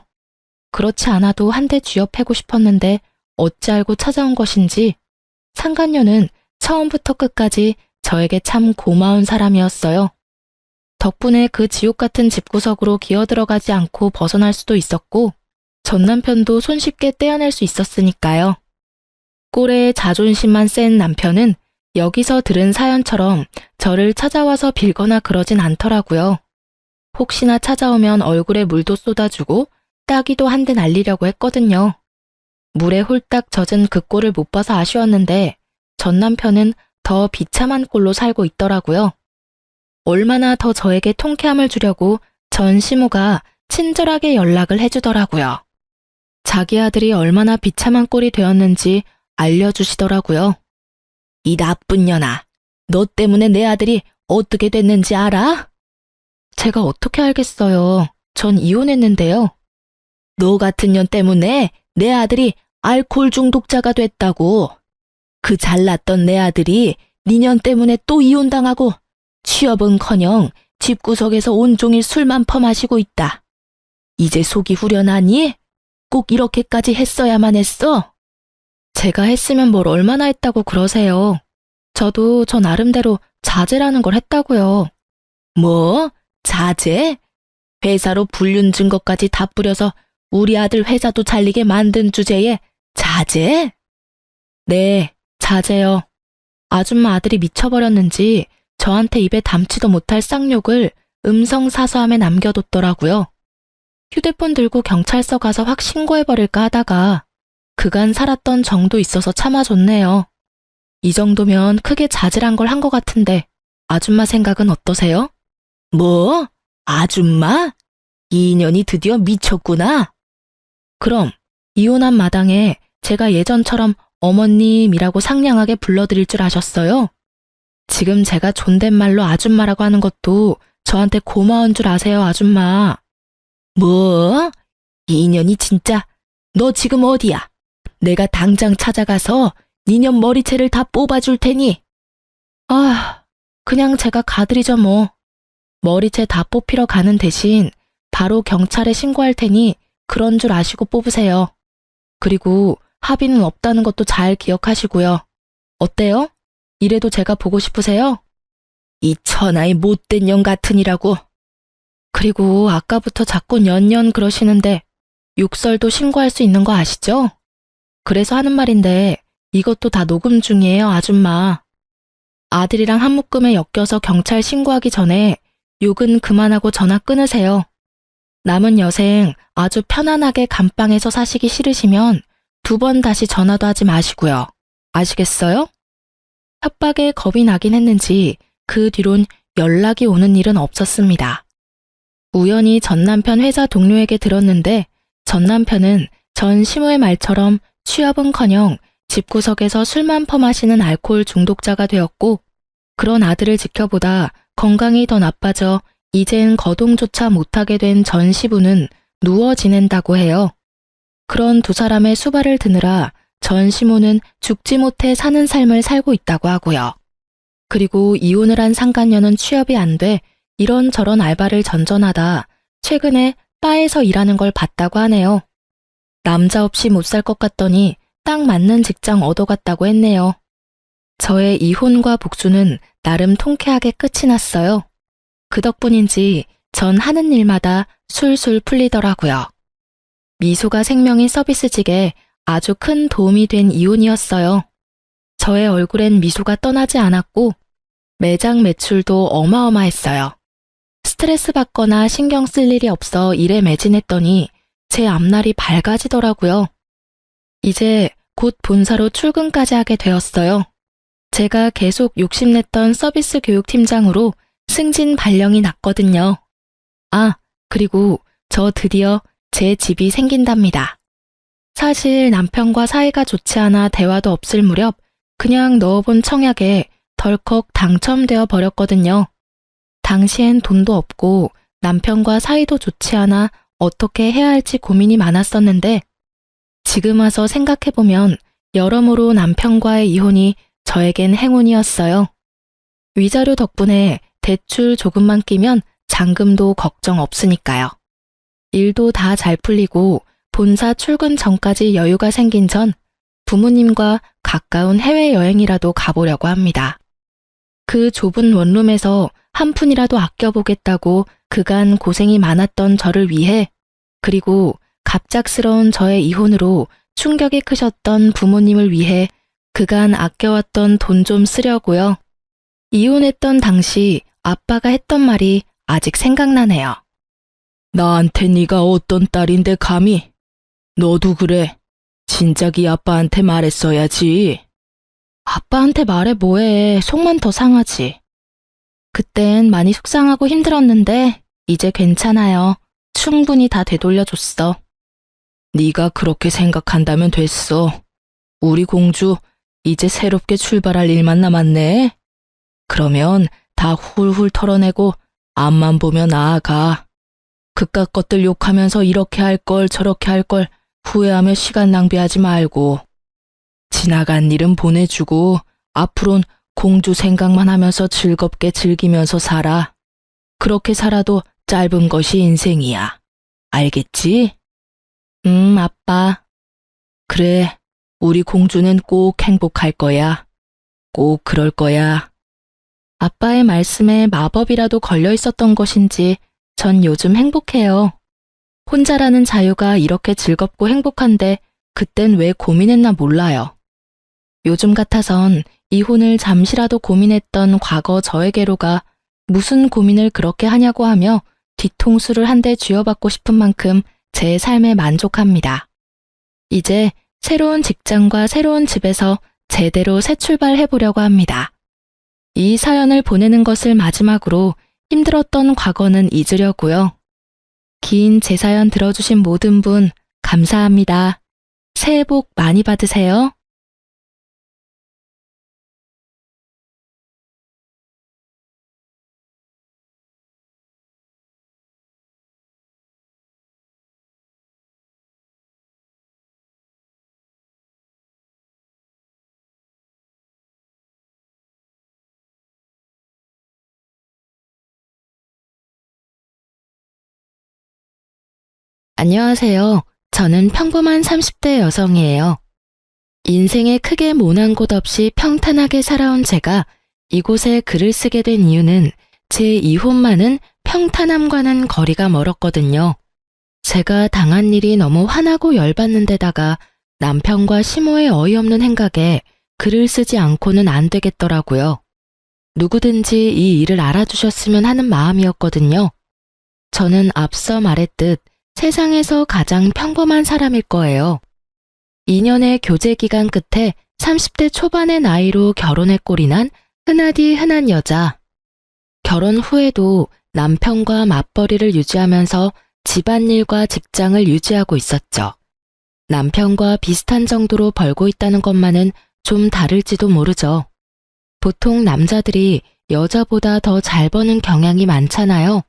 Speaker 1: 그렇지 않아도 한 대 쥐어 패고 싶었는데 어찌 알고 찾아온 것인지 상간녀는 처음부터 끝까지 저에게 참 고마운 사람이었어요. 덕분에 그 지옥 같은 집구석으로 기어들어가지 않고 벗어날 수도 있었고 전 남편도 손쉽게 떼어낼 수 있었으니까요. 꼴에 자존심만 센 남편은 여기서 들은 사연처럼 저를 찾아와서 빌거나 그러진 않더라고요. 혹시나 찾아오면 얼굴에 물도 쏟아주고 따기도 한 대 날리려고 했거든요. 물에 홀딱 젖은 그 꼴을 못 봐서 아쉬웠는데 전 남편은 더 비참한 꼴로 살고 있더라고요. 얼마나 더 저에게 통쾌함을 주려고 전 시모가 친절하게 연락을 해주더라고요. 자기 아들이 얼마나 비참한 꼴이 되었는지 알려주시더라고요. 이 나쁜 년아, 너 때문에 내 아들이 어떻게 됐는지 알아? 제가 어떻게 알겠어요. 전 이혼했는데요. 너 같은 년 때문에 내 아들이 알코올 중독자가 됐다고. 그 잘났던 내 아들이 네 년 때문에 또 이혼당하고 취업은커녕 집구석에서 온종일 술만 퍼마시고 있다. 이제 속이 후련하니? 꼭 이렇게까지 했어야만 했어? 제가 했으면 뭘 얼마나 했다고 그러세요. 저도 저 나름대로 자제라는 걸 했다고요. 뭐? 자제? 회사로 불륜 증거까지 다 뿌려서 우리 아들 회사도 잘리게 만든 주제에 자제? 네, 자제요. 아줌마 아들이 미쳐버렸는지 저한테 입에 담지도 못할 쌍욕을 음성 사서함에 남겨뒀더라고요. 휴대폰 들고 경찰서 가서 확 신고해버릴까 하다가 그간 살았던 정도 있어서 참아줬네요. 이 정도면 크게 자질한 걸 한 것 같은데 아줌마 생각은 어떠세요? 뭐? 아줌마? 이 인연이 드디어 미쳤구나. 그럼 이혼한 마당에 제가 예전처럼 어머님이라고 상냥하게 불러드릴 줄 아셨어요? 지금 제가 존댓말로 아줌마라고 하는 것도 저한테 고마운 줄 아세요, 아줌마. 뭐? 이 인연이 진짜. 너 지금 어디야? 내가 당장 찾아가서 니년 머리채를 다 뽑아줄 테니. 아, 그냥 제가 가드리죠 뭐. 머리채 다 뽑히러 가는 대신 바로 경찰에 신고할 테니 그런 줄 아시고 뽑으세요. 그리고 합의는 없다는 것도 잘 기억하시고요. 어때요? 이래도 제가 보고 싶으세요? 이 천하의 못된 년 같으니라고. 그리고 아까부터 자꾸 년년 그러시는데 욕설도 신고할 수 있는 거 아시죠? 그래서 하는 말인데 이것도 다 녹음 중이에요, 아줌마. 아들이랑 한 묶음에 엮여서 경찰 신고하기 전에 욕은 그만하고 전화 끊으세요. 남은 여생 아주 편안하게 감방에서 사시기 싫으시면 2번 다시 전화도 하지 마시고요. 아시겠어요? 협박에 겁이 나긴 했는지 그 뒤론 연락이 오는 일은 없었습니다. 우연히 전 남편 회사 동료에게 들었는데 전 남편은 전 시모의 말처럼 취업은커녕 집구석에서 술만 퍼마시는 알코올 중독자가 되었고 그런 아들을 지켜보다 건강이 더 나빠져 이젠 거동조차 못하게 된 전 시부는 누워 지낸다고 해요. 그런 두 사람의 수발을 드느라 전 시모는 죽지 못해 사는 삶을 살고 있다고 하고요. 그리고 이혼을 한 상간녀는 취업이 안 돼 이런저런 알바를 전전하다 최근에 바에서 일하는 걸 봤다고 하네요. 남자 없이 못 살 것 같더니 딱 맞는 직장 얻어갔다고 했네요. 저의 이혼과 복수는 나름 통쾌하게 끝이 났어요. 그 덕분인지 전 하는 일마다 술술 풀리더라고요. 미소가 생명인 서비스직에 아주 큰 도움이 된 이혼이었어요. 저의 얼굴엔 미소가 떠나지 않았고 매장 매출도 어마어마했어요. 스트레스 받거나 신경 쓸 일이 없어 일에 매진했더니 제 앞날이 밝아지더라고요. 이제 곧 본사로 출근까지 하게 되었어요. 제가 계속 욕심냈던 서비스 교육팀장으로 승진 발령이 났거든요. 아, 그리고 저 드디어 제 집이 생긴답니다. 사실 남편과 사이가 좋지 않아 대화도 없을 무렵 그냥 넣어본 청약에 덜컥 당첨되어 버렸거든요. 당시엔 돈도 없고 남편과 사이도 좋지 않아 어떻게 해야 할지 고민이 많았었는데 지금 와서 생각해보면 여러모로 남편과의 이혼이 저에겐 행운이었어요. 위자료 덕분에 대출 조금만 끼면 잔금도 걱정 없으니까요. 일도 다 잘 풀리고 본사 출근 전까지 여유가 생긴 전 부모님과 가까운 해외여행이라도 가보려고 합니다. 그 좁은 원룸에서 한 푼이라도 아껴보겠다고 그간 고생이 많았던 저를 위해 그리고 갑작스러운 저의 이혼으로 충격이 크셨던 부모님을 위해 그간 아껴왔던 돈 좀 쓰려고요. 이혼했던 당시 아빠가 했던 말이 아직 생각나네요. 나한테 네가 어떤 딸인데 감히? 너도 그래. 진작이 아빠한테 말했어야지. 아빠한테 말해 뭐해. 속만 더 상하지. 그땐 많이 속상하고 힘들었는데 이제 괜찮아요. 충분히 다 되돌려줬어. 네가 그렇게 생각한다면 됐어. 우리 공주 이제 새롭게 출발할 일만 남았네. 그러면 다 훌훌 털어내고 앞만 보며 나아가. 그깟 것들 욕하면서 이렇게 할 걸 저렇게 할 걸 후회하며 시간 낭비하지 말고 지나간 일은 보내주고 앞으론 공주 생각만 하면서 즐겁게 즐기면서 살아. 그렇게 살아도 짧은 것이 인생이야. 알겠지? 아빠. 그래, 우리 공주는 꼭 행복할 거야. 꼭 그럴 거야. 아빠의 말씀에 마법이라도 걸려 있었던 것인지 전 요즘 행복해요. 혼자라는 자유가 이렇게 즐겁고 행복한데 그땐 왜 고민했나 몰라요. 요즘 같아선 이혼을 잠시라도 고민했던 과거 저에게로가 무슨 고민을 그렇게 하냐고 하며 뒤통수를 한 대 쥐어받고 싶은 만큼 제 삶에 만족합니다. 이제 새로운 직장과 새로운 집에서 제대로 새 출발해보려고 합니다. 이 사연을 보내는 것을 마지막으로 힘들었던 과거는 잊으려고요. 긴 제 사연 들어주신 모든 분 감사합니다. 새해 복 많이 받으세요. 안녕하세요. 저는 평범한 30대 여성이에요. 인생에 크게 모난 곳 없이 평탄하게 살아온 제가 이곳에 글을 쓰게 된 이유는 제 이혼만은 평탄함과는 거리가 멀었거든요. 제가 당한 일이 너무 화나고 열받는 데다가 남편과 시모의 어이없는 행각에 글을 쓰지 않고는 안 되겠더라고요. 누구든지 이 일을 알아주셨으면 하는 마음이었거든요. 저는 앞서 말했듯 세상에서 가장 평범한 사람일 거예요. 2년의 교제 기간 끝에 30대 초반의 나이로 결혼에 꼴이 난 흔하디 흔한 여자. 결혼 후에도 남편과 맞벌이를 유지하면서 집안일과 직장을 유지하고 있었죠. 남편과 비슷한 정도로 벌고 있다는 것만은 좀 다를지도 모르죠. 보통 남자들이 여자보다 더 잘 버는 경향이 많잖아요.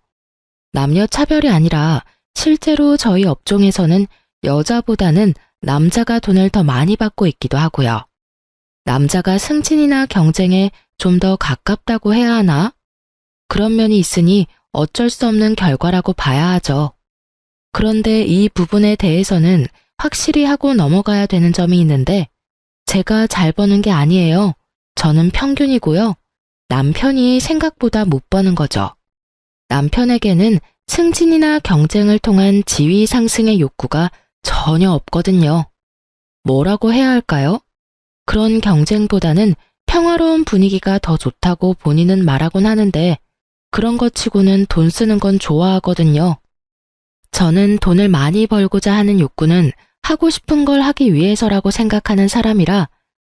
Speaker 1: 남녀 차별이 아니라 실제로 저희 업종에서는 여자보다는 남자가 돈을 더 많이 받고 있기도 하고요. 남자가 승진이나 경쟁에 좀 더 가깝다고 해야 하나? 그런 면이 있으니 어쩔 수 없는 결과라고 봐야 하죠. 그런데 이 부분에 대해서는 확실히 하고 넘어가야 되는 점이 있는데, 제가 잘 버는 게 아니에요. 저는 평균이고요. 남편이 생각보다 못 버는 거죠. 남편에게는 승진이나 경쟁을 통한 지위 상승의 욕구가 전혀 없거든요. 뭐라고 해야 할까요? 그런 경쟁보다는 평화로운 분위기가 더 좋다고 본인은 말하곤 하는데, 그런 것 치고는 돈 쓰는 건 좋아하거든요. 저는 돈을 많이 벌고자 하는 욕구는 하고 싶은 걸 하기 위해서라고 생각하는 사람이라,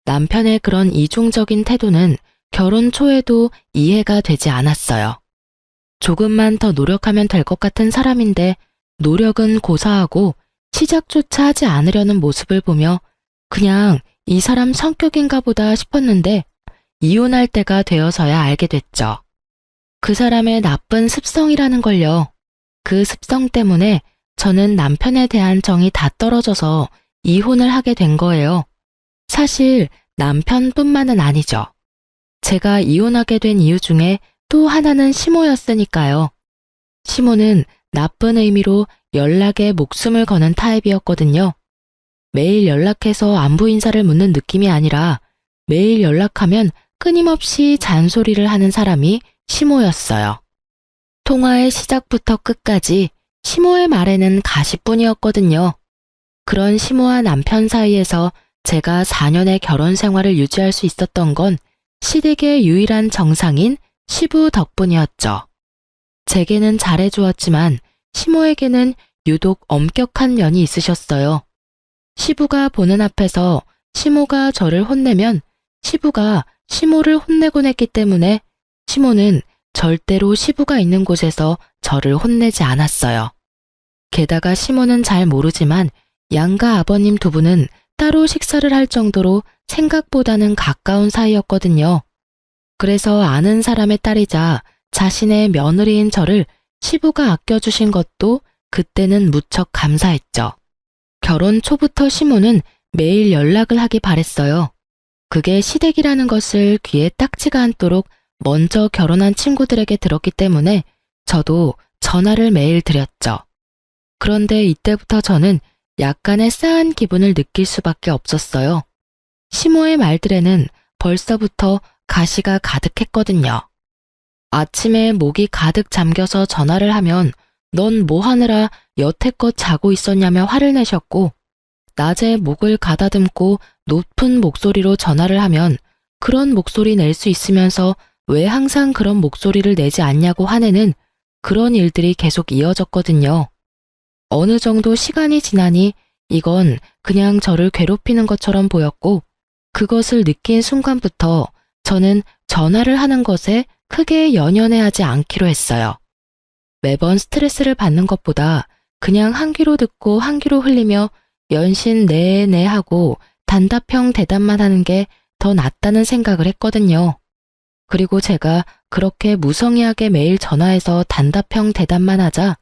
Speaker 1: 남편의 그런 이중적인 태도는 결혼 초에도 이해가 되지 않았어요. 조금만 더 노력하면 될 것 같은 사람인데 노력은 고사하고 시작조차 하지 않으려는 모습을 보며 그냥 이 사람 성격인가 보다 싶었는데, 이혼할 때가 되어서야 알게 됐죠. 그 사람의 나쁜 습성이라는 걸요. 그 습성 때문에 저는 남편에 대한 정이 다 떨어져서 이혼을 하게 된 거예요. 사실 남편뿐만은 아니죠. 제가 이혼하게 된 이유 중에 또 하나는 시모였으니까요. 시모는 나쁜 의미로 연락에 목숨을 거는 타입이었거든요. 매일 연락해서 안부 인사를 묻는 느낌이 아니라 매일 연락하면 끊임없이 잔소리를 하는 사람이 시모였어요. 통화의 시작부터 끝까지 시모의 말에는 가시뿐이었거든요. 그런 시모와 남편 사이에서 제가 4년의 결혼 생활을 유지할 수 있었던 건 시댁의 유일한 정상인 시부 덕분이었죠. 제게는 잘해주었지만 시모에게는 유독 엄격한 면이 있으셨어요. 시부가 보는 앞에서 시모가 저를 혼내면 시부가 시모를 혼내곤 했기 때문에 시모는 절대로 시부가 있는 곳에서 저를 혼내지 않았어요. 게다가 시모는 잘 모르지만 양가 아버님 두 분은 따로 식사를 할 정도로 생각보다는 가까운 사이였거든요. 그래서 아는 사람의 딸이자 자신의 며느리인 저를 시부가 아껴주신 것도 그때는 무척 감사했죠. 결혼 초부터 시모는 매일 연락을 하기 바랬어요. 그게 시댁이라는 것을 귀에 딱지가 않도록 먼저 결혼한 친구들에게 들었기 때문에 저도 전화를 매일 드렸죠. 그런데 이때부터 저는 약간의 싸한 기분을 느낄 수밖에 없었어요. 시모의 말들에는 벌써부터 가시가 가득했거든요. 아침에 목이 가득 잠겨서 전화를 하면 넌 뭐 하느라 여태껏 자고 있었냐며 화를 내셨고, 낮에 목을 가다듬고 높은 목소리로 전화를 하면 그런 목소리 낼 수 있으면서 왜 항상 그런 목소리를 내지 않냐고 화내는 그런 일들이 계속 이어졌거든요. 어느 정도 시간이 지나니 이건 그냥 저를 괴롭히는 것처럼 보였고, 그것을 느낀 순간부터 저는 전화를 하는 것에 크게 연연해하지 않기로 했어요. 매번 스트레스를 받는 것보다 그냥 한 귀로 듣고 한 귀로 흘리며 연신 네네 하고 단답형 대답만 하는 게 더 낫다는 생각을 했거든요. 그리고 제가 그렇게 무성의하게 매일 전화해서 단답형 대답만 하자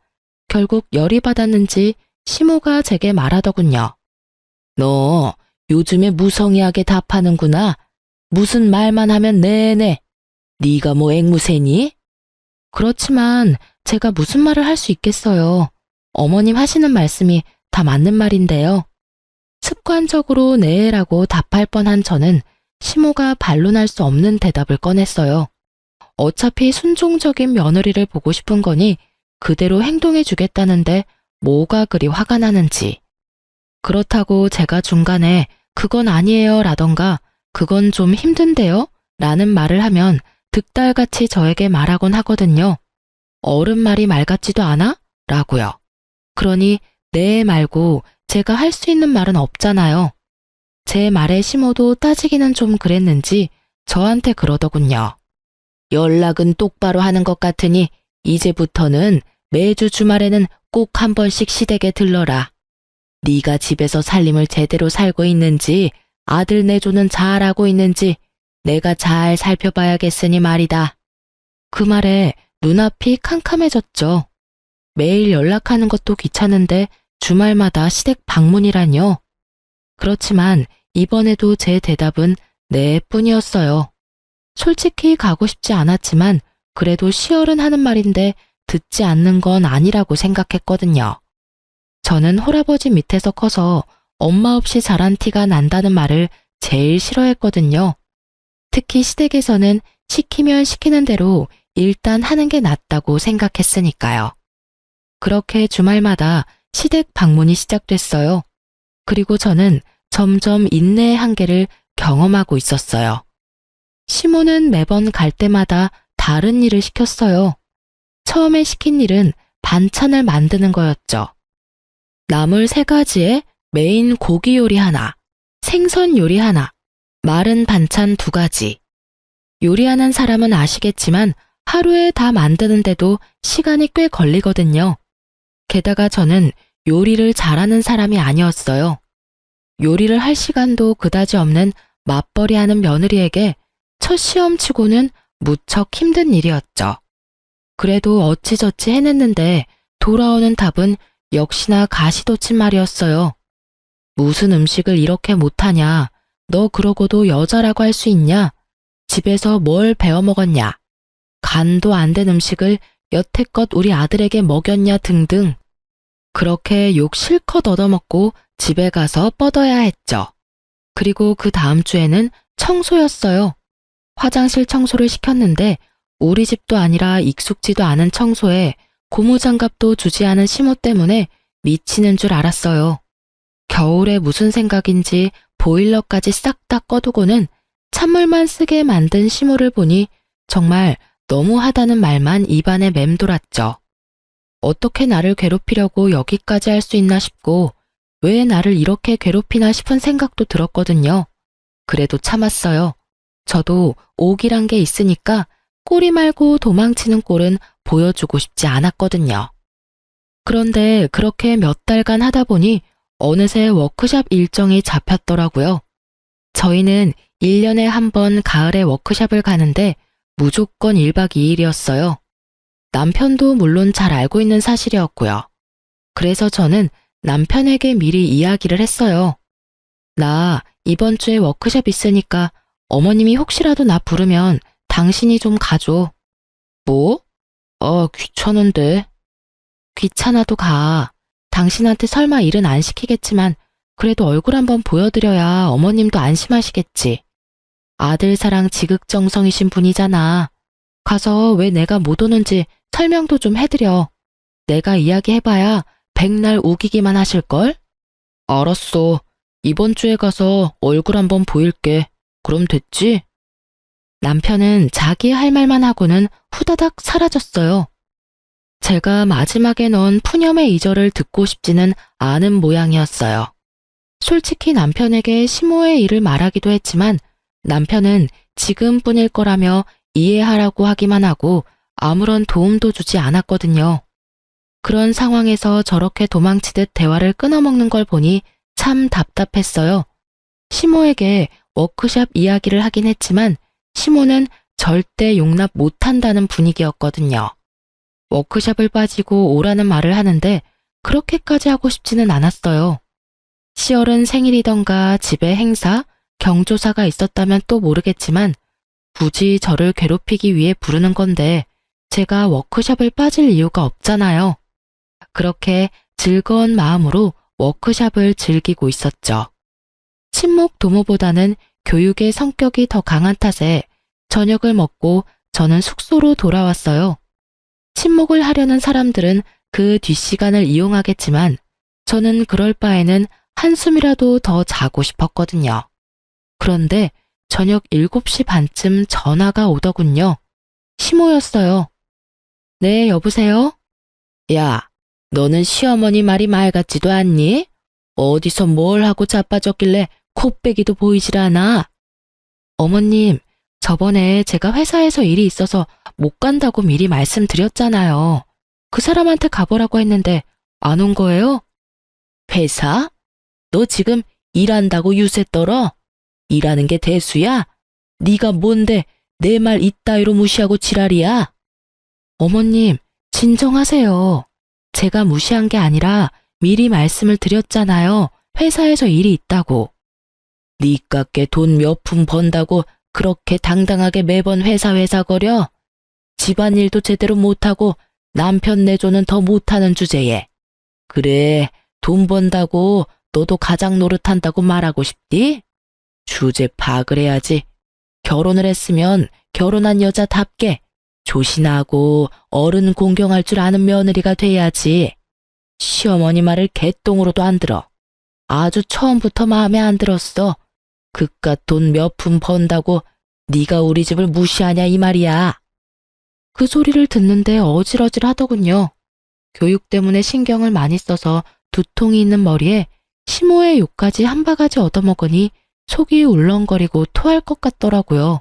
Speaker 1: 결국 열이 받았는지 시모가 제게 말하더군요. 너 요즘에 무성의하게 답하는구나. 무슨 말만 하면 네네. 네가 뭐 앵무새니? 그렇지만 제가 무슨 말을 할 수 있겠어요. 어머님 하시는 말씀이 다 맞는 말인데요. 습관적으로 네라고 답할 뻔한 저는 시모가 반론할 수 없는 대답을 꺼냈어요. 어차피 순종적인 며느리를 보고 싶은 거니 그대로 행동해 주겠다는데 뭐가 그리 화가 나는지. 그렇다고 제가 중간에 그건 아니에요 라던가 그건 좀 힘든데요 라는 말을 하면 득달같이 저에게 말하곤 하거든요. 어른 말이 말 같지도 않아? 라고요. 그러니 네 말고 제가 할 수 있는 말은 없잖아요. 제 말에 시모도 따지기는 좀 그랬는지 저한테 그러더군요. 연락은 똑바로 하는 것 같으니 이제부터는 매주 주말에는 꼭 한 번씩 시댁에 들러라. 네가 집에서 살림을 제대로 살고 있는지 아들 내조는 잘하고 있는지 내가 잘 살펴봐야겠으니 말이다. 그 말에 눈앞이 캄캄해졌죠. 매일 연락하는 것도 귀찮은데 주말마다 시댁 방문이라뇨. 그렇지만 이번에도 제 대답은 네 뿐이었어요. 솔직히 가고 싶지 않았지만 그래도 시얼은 하는 말인데 듣지 않는 건 아니라고 생각했거든요. 저는 홀아버지 밑에서 커서 엄마 없이 자란 티가 난다는 말을 제일 싫어했거든요. 특히 시댁에서는 시키면 시키는 대로 일단 하는 게 낫다고 생각했으니까요. 그렇게 주말마다 시댁 방문이 시작됐어요. 그리고 저는 점점 인내의 한계를 경험하고 있었어요. 시모는 매번 갈 때마다 다른 일을 시켰어요. 처음에 시킨 일은 반찬을 만드는 거였죠. 나물 3가지에 메인 고기 요리 하나, 생선 요리 하나, 마른 반찬 2가지. 요리하는 사람은 아시겠지만 하루에 다 만드는데도 시간이 꽤 걸리거든요. 게다가 저는 요리를 잘하는 사람이 아니었어요. 요리를 할 시간도 그다지 없는 맞벌이하는 며느리에게 첫 시험치고는 무척 힘든 일이었죠. 그래도 어찌저찌 해냈는데 돌아오는 답은 역시나 가시돋친 말이었어요. 무슨 음식을 이렇게 못하냐? 너 그러고도 여자라고 할 수 있냐? 집에서 뭘 배워 먹었냐? 간도 안 된 음식을 여태껏 우리 아들에게 먹였냐 등등. 그렇게 욕 실컷 얻어먹고 집에 가서 뻗어야 했죠. 그리고 그 다음 주에는 청소였어요. 화장실 청소를 시켰는데 우리 집도 아니라 익숙지도 않은 청소에 고무장갑도 주지 않은 시모 때문에 미치는 줄 알았어요. 겨울에 무슨 생각인지 보일러까지 싹 다 꺼두고는 찬물만 쓰게 만든 시모를 보니 정말 너무하다는 말만 입안에 맴돌았죠. 어떻게 나를 괴롭히려고 여기까지 할 수 있나 싶고 왜 나를 이렇게 괴롭히나 싶은 생각도 들었거든요. 그래도 참았어요. 저도 오기란 게 있으니까 꼬리 말고 도망치는 꼴은 보여주고 싶지 않았거든요. 그런데 그렇게 몇 달간 하다 보니 어느새 워크숍 일정이 잡혔더라고요. 저희는 1년에 한 번 가을에 워크숍을 가는데 무조건 1박 2일이었어요. 남편도 물론 잘 알고 있는 사실이었고요. 그래서 저는 남편에게 미리 이야기를 했어요. 나 이번 주에 워크숍 있으니까 어머님이 혹시라도 나 부르면 당신이 좀 가줘. 뭐? 귀찮은데. 귀찮아도 가. 당신한테 설마 일은 안 시키겠지만 그래도 얼굴 한번 보여드려야 어머님도 안심하시겠지. 아들 사랑 지극정성이신 분이잖아. 가서 왜 내가 못 오는지 설명도 좀 해드려. 내가 이야기해봐야 백날 우기기만 하실걸? 알았어. 이번 주에 가서 얼굴 한번 보일게. 그럼 됐지? 남편은 자기 할 말만 하고는 후다닥 사라졌어요. 제가 마지막에 넣은 푸념의 이절을 듣고 싶지는 않은 모양이었어요. 솔직히 남편에게 시모의 일을 말하기도 했지만 남편은 지금뿐일 거라며 이해하라고 하기만 하고 아무런 도움도 주지 않았거든요. 그런 상황에서 저렇게 도망치듯 대화를 끊어먹는 걸 보니 참 답답했어요. 시모에게 워크숍 이야기를 하긴 했지만 시모는 절대 용납 못한다는 분위기였거든요. 워크숍을 빠지고 오라는 말을 하는데 그렇게까지 하고 싶지는 않았어요. 시월은 생일이던가 집에 행사, 경조사가 있었다면 또 모르겠지만 굳이 저를 괴롭히기 위해 부르는 건데 제가 워크숍을 빠질 이유가 없잖아요. 그렇게 즐거운 마음으로 워크숍을 즐기고 있었죠. 친목 도모보다는 교육의 성격이 더 강한 탓에 저녁을 먹고 저는 숙소로 돌아왔어요. 친목을 하려는 사람들은 그 뒷시간을 이용하겠지만 저는 그럴 바에는 한숨이라도 더 자고 싶었거든요. 그런데 저녁 7시 반쯤 전화가 오더군요. 시모였어요. 네, 여보세요? 야, 너는 시어머니 말이 말 같지도 않니? 어디서 뭘 하고 자빠졌길래 코빼기도 보이질 않아? 어머님, 저번에 제가 회사에서 일이 있어서 못 간다고 미리 말씀드렸잖아요. 그 사람한테 가보라고 했는데 안 온 거예요? 회사? 너 지금 일한다고 유세 떨어? 일하는 게 대수야? 네가 뭔데 내 말 이따위로 무시하고 지랄이야? 어머님, 진정하세요. 제가 무시한 게 아니라 미리 말씀을 드렸잖아요. 회사에서 일이 있다고. 니깎게 돈 몇 푼 번다고 그렇게 당당하게 매번 회사 거려? 집안일도 제대로 못하고 남편 내조는 더 못하는 주제에. 그래, 돈 번다고 너도 가장 노릇한다고 말하고 싶디? 주제 파악을 해야지. 결혼을 했으면 결혼한 여자답게 조신하고 어른 공경할 줄 아는 며느리가 돼야지. 시어머니 말을 개똥으로도 안 들어. 아주 처음부터 마음에 안 들었어. 그깟 돈 몇 푼 번다고 네가 우리 집을 무시하냐 이 말이야. 그 소리를 듣는데 어질어질 하더군요. 교육 때문에 신경을 많이 써서 두통이 있는 머리에 시모의 욕까지 한 바가지 얻어먹으니 속이 울렁거리고 토할 것 같더라고요.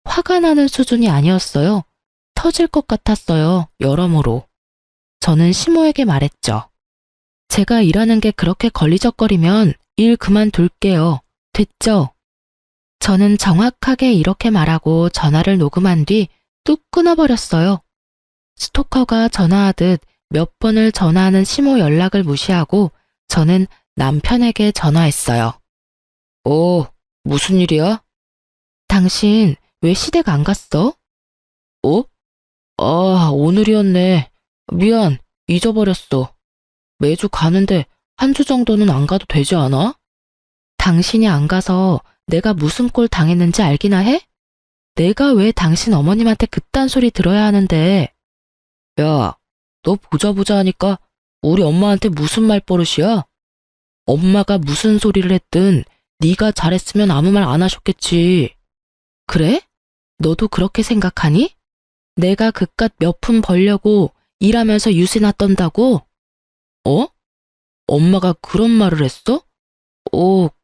Speaker 1: 화가 나는 수준이 아니었어요. 터질 것 같았어요, 여러모로. 저는 시모에게 말했죠. 제가 일하는 게 그렇게 걸리적거리면 일 그만둘게요. 됐죠? 저는 정확하게 이렇게 말하고 전화를 녹음한 뒤 뚝 끊어버렸어요. 스토커가 전화하듯 몇 번을 전화하는 시모 연락을 무시하고 저는 남편에게 전화했어요. 무슨 일이야? 당신 왜 시댁 안 갔어? 오늘이었네. 미안, 잊어버렸어. 매주 가는데 한 주 정도는 안 가도 되지 않아? 당신이 안 가서 내가 무슨 꼴 당했는지 알기나 해? 내가 왜 당신 어머님한테 그딴 소리 들어야 하는데. 야, 너 보자 하니까 우리 엄마한테 무슨 말버릇이야? 엄마가 무슨 소리를 했든 네가 잘했으면 아무 말 안 하셨겠지. 그래? 너도 그렇게 생각하니? 내가 그깟 몇 푼 벌려고 일하면서 유세나 떤다고? 엄마가 그런 말을 했어?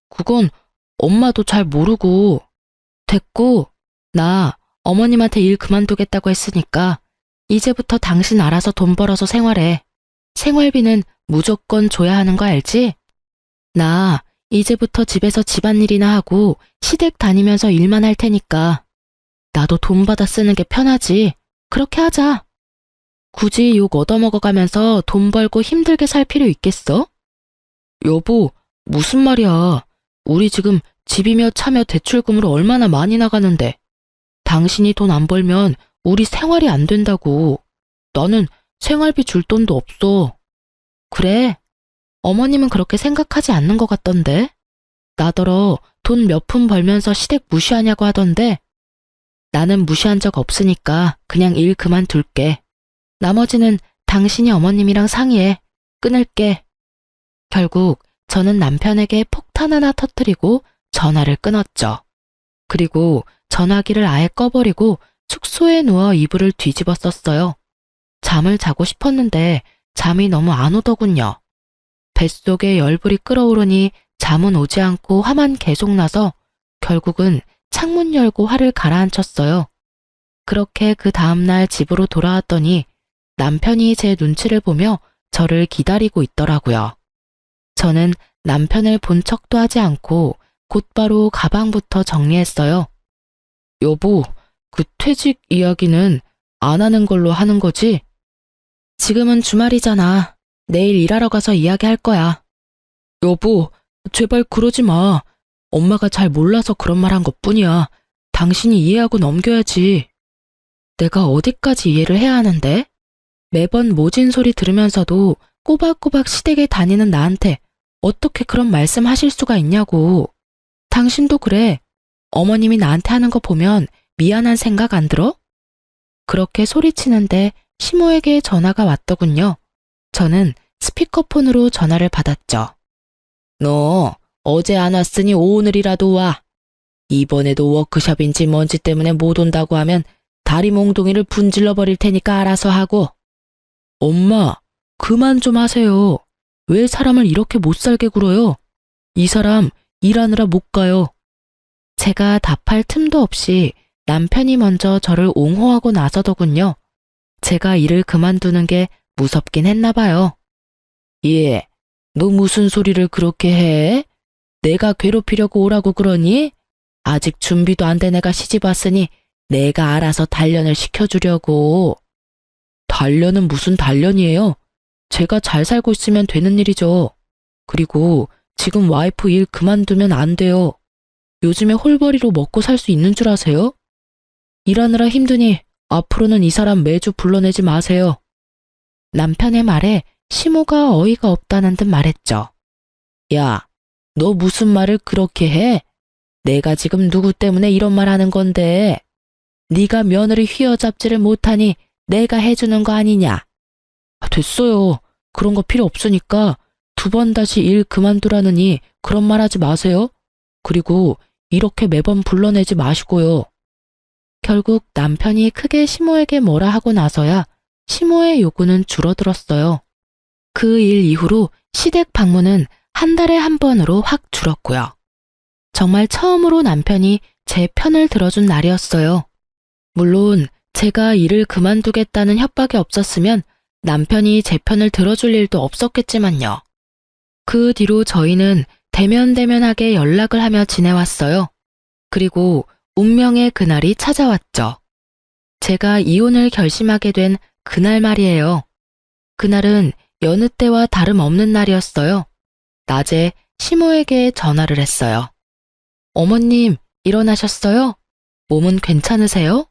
Speaker 1: 그건 엄마도 잘 모르고. 됐고, 나 어머님한테 일 그만두겠다고 했으니까 이제부터 당신 알아서 돈 벌어서 생활해. 생활비는 무조건 줘야 하는 거 알지? 나 이제부터 집에서 집안일이나 하고 시댁 다니면서 일만 할 테니까. 나도 돈 받아 쓰는 게 편하지. 그렇게 하자. 굳이 욕 얻어먹어가면서 돈 벌고 힘들게 살 필요 있겠어? 여보, 무슨 말이야. 우리 지금 집이며 차며 대출금으로 얼마나 많이 나가는데. 당신이 돈 안 벌면 우리 생활이 안 된다고. 나는 생활비 줄 돈도 없어. 그래? 어머님은 그렇게 생각하지 않는 것 같던데. 나더러 돈 몇 푼 벌면서 시댁 무시하냐고 하던데. 나는 무시한 적 없으니까 그냥 일 그만둘게. 나머지는 당신이 어머님이랑 상의해. 끊을게. 결국 저는 남편에게 폭탄 하나 터뜨리고 전화를 끊었죠. 그리고 전화기를 아예 꺼버리고 숙소에 누워 이불을 뒤집어 썼어요. 잠을 자고 싶었는데 잠이 너무 안 오더군요. 뱃속에 열불이 끓어오르니 잠은 오지 않고 화만 계속 나서 결국은 창문 열고 화를 가라앉혔어요. 그렇게 그 다음날 집으로 돌아왔더니 남편이 제 눈치를 보며 저를 기다리고 있더라고요. 저는 남편을 본 척도 하지 않고 곧바로 가방부터 정리했어요. 여보, 그 퇴직 이야기는 안 하는 걸로 하는 거지? 지금은 주말이잖아. 내일 일하러 가서 이야기할 거야. 여보, 제발 그러지 마. 엄마가 잘 몰라서 그런 말 한 것뿐이야. 당신이 이해하고 넘겨야지. 내가 어디까지 이해를 해야 하는데? 매번 모진 소리 들으면서도 꼬박꼬박 시댁에 다니는 나한테 어떻게 그런 말씀 하실 수가 있냐고. 당신도 그래. 어머님이 나한테 하는 거 보면 미안한 생각 안 들어? 그렇게 소리치는데 시모에게 전화가 왔더군요. 저는 스피커폰으로 전화를 받았죠. 너 어제 안 왔으니 오늘이라도 와. 이번에도 워크숍인지 뭔지 때문에 못 온다고 하면 다리 몽둥이를 분질러 버릴 테니까 알아서 하고. 엄마, 그만 좀 하세요. 왜 사람을 이렇게 못 살게 굴어요? 이 사람 일하느라 못 가요. 제가 답할 틈도 없이 남편이 먼저 저를 옹호하고 나서더군요. 제가 일을 그만두는 게 무섭긴 했나 봐요. 예, 너 무슨 소리를 그렇게 해? 내가 괴롭히려고 오라고 그러니? 아직 준비도 안 된 애가 시집 왔으니 내가 알아서 단련을 시켜주려고. 단련은 무슨 단련이에요? 제가 잘 살고 있으면 되는 일이죠. 그리고 지금 와이프 일 그만두면 안 돼요. 요즘에 홀벌이로 먹고 살 수 있는 줄 아세요? 일하느라 힘드니 앞으로는 이 사람 매주 불러내지 마세요. 남편의 말에 시모가 어이가 없다는 듯 말했죠. 야, 너 무슨 말을 그렇게 해? 내가 지금 누구 때문에 이런 말 하는 건데? 네가 며느리 휘어잡지를 못하니 내가 해주는 거 아니냐? 됐어요. 그런 거 필요 없으니까 2번 다시 일 그만두라느니 그런 말 하지 마세요. 그리고 이렇게 매번 불러내지 마시고요. 결국 남편이 크게 시모에게 뭐라 하고 나서야 시모의 요구는 줄어들었어요. 그 일 이후로 시댁 방문은 한 달에 한 번으로 확 줄었고요. 정말 처음으로 남편이 제 편을 들어준 날이었어요. 물론 제가 일을 그만두겠다는 협박이 없었으면 남편이 제 편을 들어줄 일도 없었겠지만요. 그 뒤로 저희는 대면대면하게 연락을 하며 지내왔어요. 그리고 운명의 그날이 찾아왔죠. 제가 이혼을 결심하게 된 그날 말이에요. 그날은 여느 때와 다름없는 날이었어요. 낮에 시모에게 전화를 했어요. 어머님, 일어나셨어요? 몸은 괜찮으세요?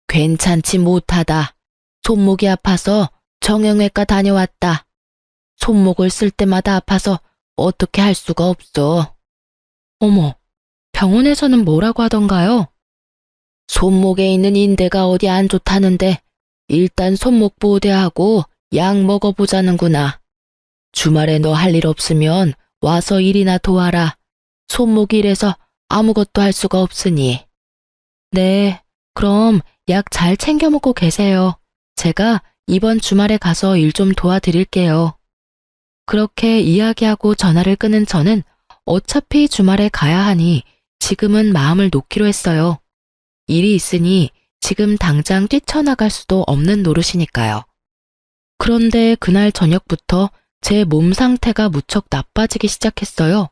Speaker 1: 괜찮지 못하다. 손목이 아파서 정형외과 다녀왔다. 손목을 쓸 때마다 아파서 어떻게 할 수가 없어. 어머, 병원에서는 뭐라고 하던가요? 손목에 있는 인대가 어디 안 좋다는데 일단 손목 보호대하고 약 먹어보자는구나. 주말에 너 할 일 없으면 와서 일이나 도와라. 손목이 이래서 아무것도 할 수가 없으니. 네, 그럼 약 잘 챙겨 먹고 계세요. 제가 이번 주말에 가서 일 좀 도와드릴게요. 그렇게 이야기하고 전화를 끊은 저는 어차피 주말에 가야 하니 지금은 마음을 놓기로 했어요. 일이 있으니 지금 당장 뛰쳐나갈 수도 없는 노릇이니까요. 그런데 그날 저녁부터 제 몸 상태가 무척 나빠지기 시작했어요.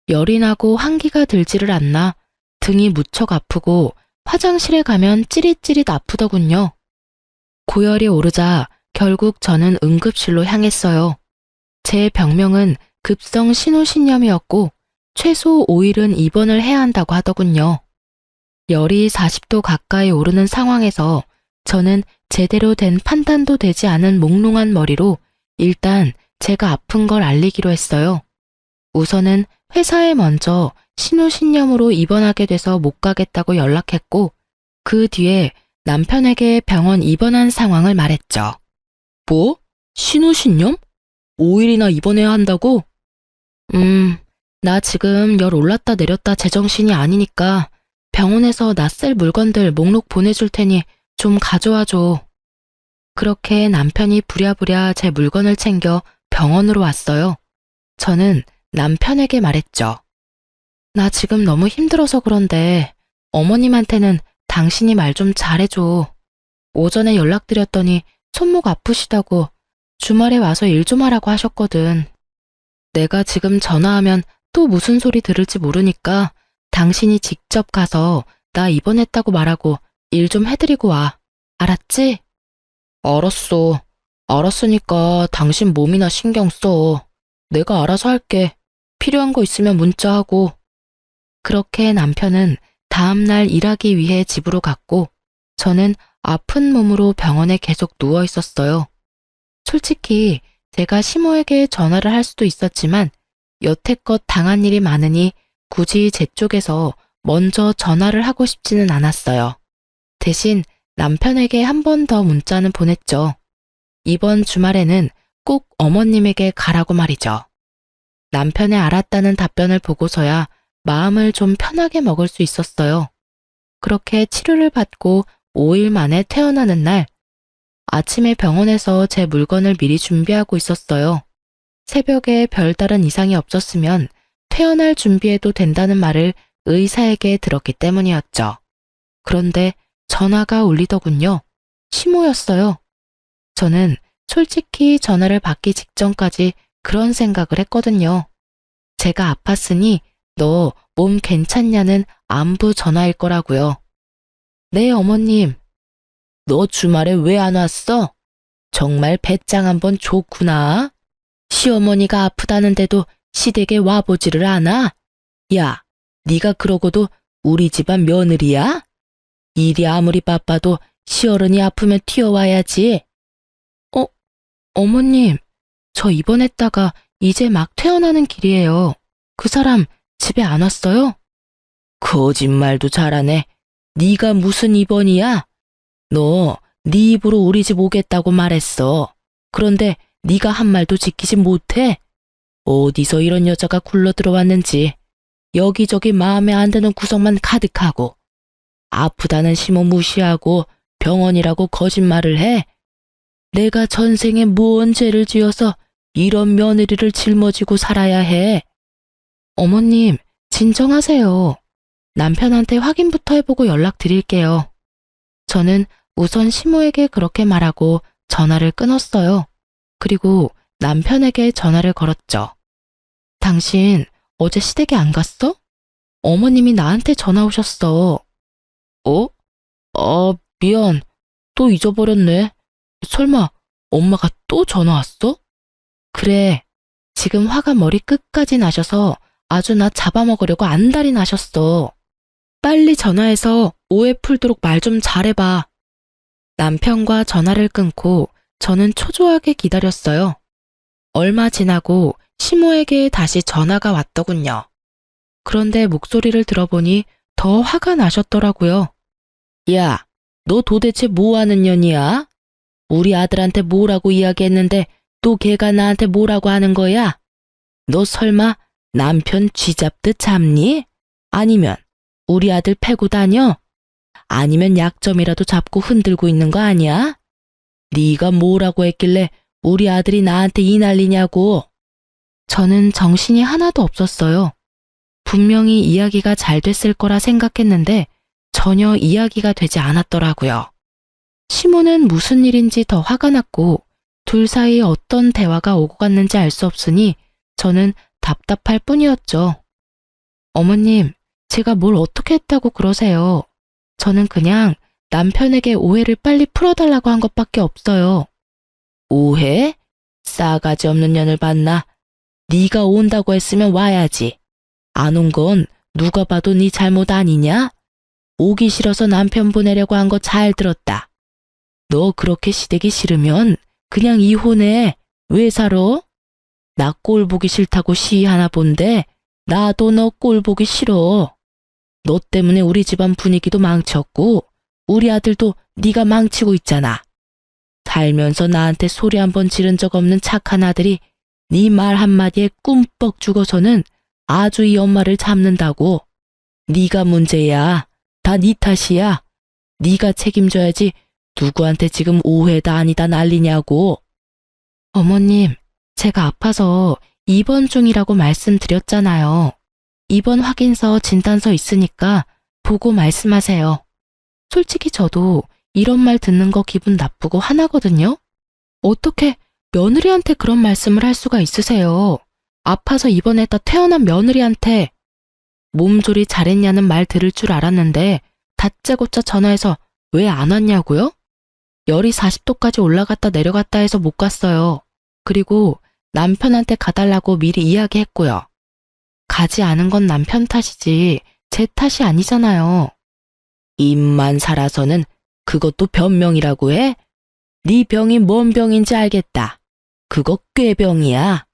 Speaker 1: 열이 나고 한기가 들지를 않나 등이 무척 아프고 화장실에 가면 찌릿찌릿 아프더군요. 고열이 오르자 결국 저는 응급실로 향했어요. 제 병명은 급성 신우신염이었고 최소 5일은 입원을 해야 한다고 하더군요. 열이 40도 가까이 오르는 상황에서 저는 제대로 된 판단도 되지 않은 몽롱한 머리로 일단 제가 아픈 걸 알리기로 했어요. 우선은 회사에 먼저 신우신염으로 입원하게 돼서 못 가겠다고 연락했고 그 뒤에 남편에게 병원 입원한 상황을 말했죠. 뭐? 신우신염? 5일이나 입원해야 한다고? 나 지금 열 올랐다 내렸다 제정신이 아니니까 병원에서 낯설 물건들 목록 보내줄 테니 좀 가져와줘. 그렇게 남편이 부랴부랴 제 물건을 챙겨 병원으로 왔어요. 저는 남편에게 말했죠. 나 지금 너무 힘들어서 그런데 어머님한테는 당신이 말 좀 잘해줘. 오전에 연락드렸더니 손목 아프시다고 주말에 와서 일 좀 하라고 하셨거든. 내가 지금 전화하면 또 무슨 소리 들을지 모르니까 당신이 직접 가서 나 입원했다고 말하고 일 좀 해드리고 와. 알았지? 알았어. 알았으니까 당신 몸이나 신경 써. 내가 알아서 할게. 필요한 거 있으면 문자하고. 그렇게 남편은 다음날 일하기 위해 집으로 갔고 저는 아픈 몸으로 병원에 계속 누워 있었어요. 솔직히 제가 시모에게 전화를 할 수도 있었지만 여태껏 당한 일이 많으니 굳이 제 쪽에서 먼저 전화를 하고 싶지는 않았어요. 대신 남편에게 한 번 더 문자는 보냈죠. 이번 주말에는 꼭 어머님에게 가라고 말이죠. 남편의 알았다는 답변을 보고서야 마음을 좀 편하게 먹을 수 있었어요. 그렇게 치료를 받고 5일 만에 퇴원하는 날, 아침에 병원에서 제 물건을 미리 준비하고 있었어요. 새벽에 별다른 이상이 없었으면 퇴원할 준비해도 된다는 말을 의사에게 들었기 때문이었죠. 그런데 전화가 울리더군요. 시모였어요. 저는 솔직히 전화를 받기 직전까지 그런 생각을 했거든요. 제가 아팠으니 너 몸 괜찮냐는 안부 전화일 거라고요. 네, 어머님. 너 주말에 왜 안 왔어? 정말 배짱 한번 좋구나. 시어머니가 아프다는데도 시댁에 와보지를 않아? 야, 네가 그러고도 우리 집안 며느리야? 일이 아무리 바빠도 시어른이 아프면 튀어와야지. 어, 어머님, 저 입원했다가 이제 막 퇴원하는 길이에요. 그 사람 집에 안 왔어요? 거짓말도 잘하네. 네가 무슨 입원이야? 너 네 입으로 우리 집 오겠다고 말했어. 그런데 네가 한 말도 지키지 못해? 어디서 이런 여자가 굴러 들어왔는지. 여기저기 마음에 안 드는 구석만 가득하고 아프다는 심호 무시하고 병원이라고 거짓말을 해. 내가 전생에 무언 죄를 지어서 이런 며느리를 짊어지고 살아야 해. 어머님, 진정하세요. 남편한테 확인부터 해보고 연락드릴게요. 저는 우선 시모에게 그렇게 말하고 전화를 끊었어요. 그리고 남편에게 전화를 걸었죠. 당신 어제 시댁에 안 갔어? 어머님이 나한테 전화 오셨어. 어? 미안. 또 잊어버렸네. 설마 엄마가 또 전화 왔어? 그래. 지금 화가 머리 끝까지 나셔서 아주 나 잡아먹으려고 안달이 나셨어. 빨리 전화해서 오해 풀도록 말 좀 잘해봐. 남편과 전화를 끊고 저는 초조하게 기다렸어요. 얼마 지나고 시모에게 다시 전화가 왔더군요. 그런데 목소리를 들어보니 더 화가 나셨더라고요. 야, 너 도대체 뭐 하는 년이야? 우리 아들한테 뭐라고 이야기했는데 또 걔가 나한테 뭐라고 하는 거야? 너 설마 남편 쥐잡듯 잡니? 아니면 우리 아들 패고 다녀? 아니면 약점이라도 잡고 흔들고 있는 거 아니야? 네가 뭐라고 했길래 우리 아들이 나한테 이 난리냐고. 저는 정신이 하나도 없었어요. 분명히 이야기가 잘 됐을 거라 생각했는데 전혀 이야기가 되지 않았더라고요. 시모는 무슨 일인지 더 화가 났고 둘 사이 어떤 대화가 오고 갔는지 알 수 없으니 저는 답답할 뿐이었죠. 어머님, 제가 뭘 어떻게 했다고 그러세요? 저는 그냥 남편에게 오해를 빨리 풀어달라고 한 것밖에 없어요. 오해? 싸가지 없는 년을 봤나? 네가 온다고 했으면 와야지. 안 온 건 누가 봐도 네 잘못 아니냐? 오기 싫어서 남편 보내려고 한 거 잘 들었다. 너 그렇게 시댁이 싫으면 그냥 이혼해. 왜 살아? 나 꼴 보기 싫다고 시위하나 본데 나도 너 꼴 보기 싫어. 너 때문에 우리 집안 분위기도 망쳤고 우리 아들도 네가 망치고 있잖아. 살면서 나한테 소리 한 번 지른 적 없는 착한 아들이 네 말 한마디에 꿈뻑 죽어서는 아주 이 엄마를 잡는다고. 네가 문제야. 다 네 탓이야. 네가 책임져야지 누구한테 지금 오해다 아니다 난리냐고. 어머님, 제가 아파서 입원 중이라고 말씀드렸잖아요. 입원 확인서 진단서 있으니까 보고 말씀하세요. 솔직히 저도 이런 말 듣는 거 기분 나쁘고 화나거든요. 어떻게 며느리한테 그런 말씀을 할 수가 있으세요? 아파서 입원했다 퇴원한 며느리한테. 몸조리 잘했냐는 말 들을 줄 알았는데 다짜고짜 전화해서 왜 안 왔냐고요? 열이 40도까지 올라갔다 내려갔다 해서 못 갔어요. 그리고 남편한테 가달라고 미리 이야기했고요. 가지 않은 건 남편 탓이지 제 탓이 아니잖아요. 입만 살아서는 그것도 변명이라고 해? 네 병이 뭔 병인지 알겠다. 그거 꾀병이야.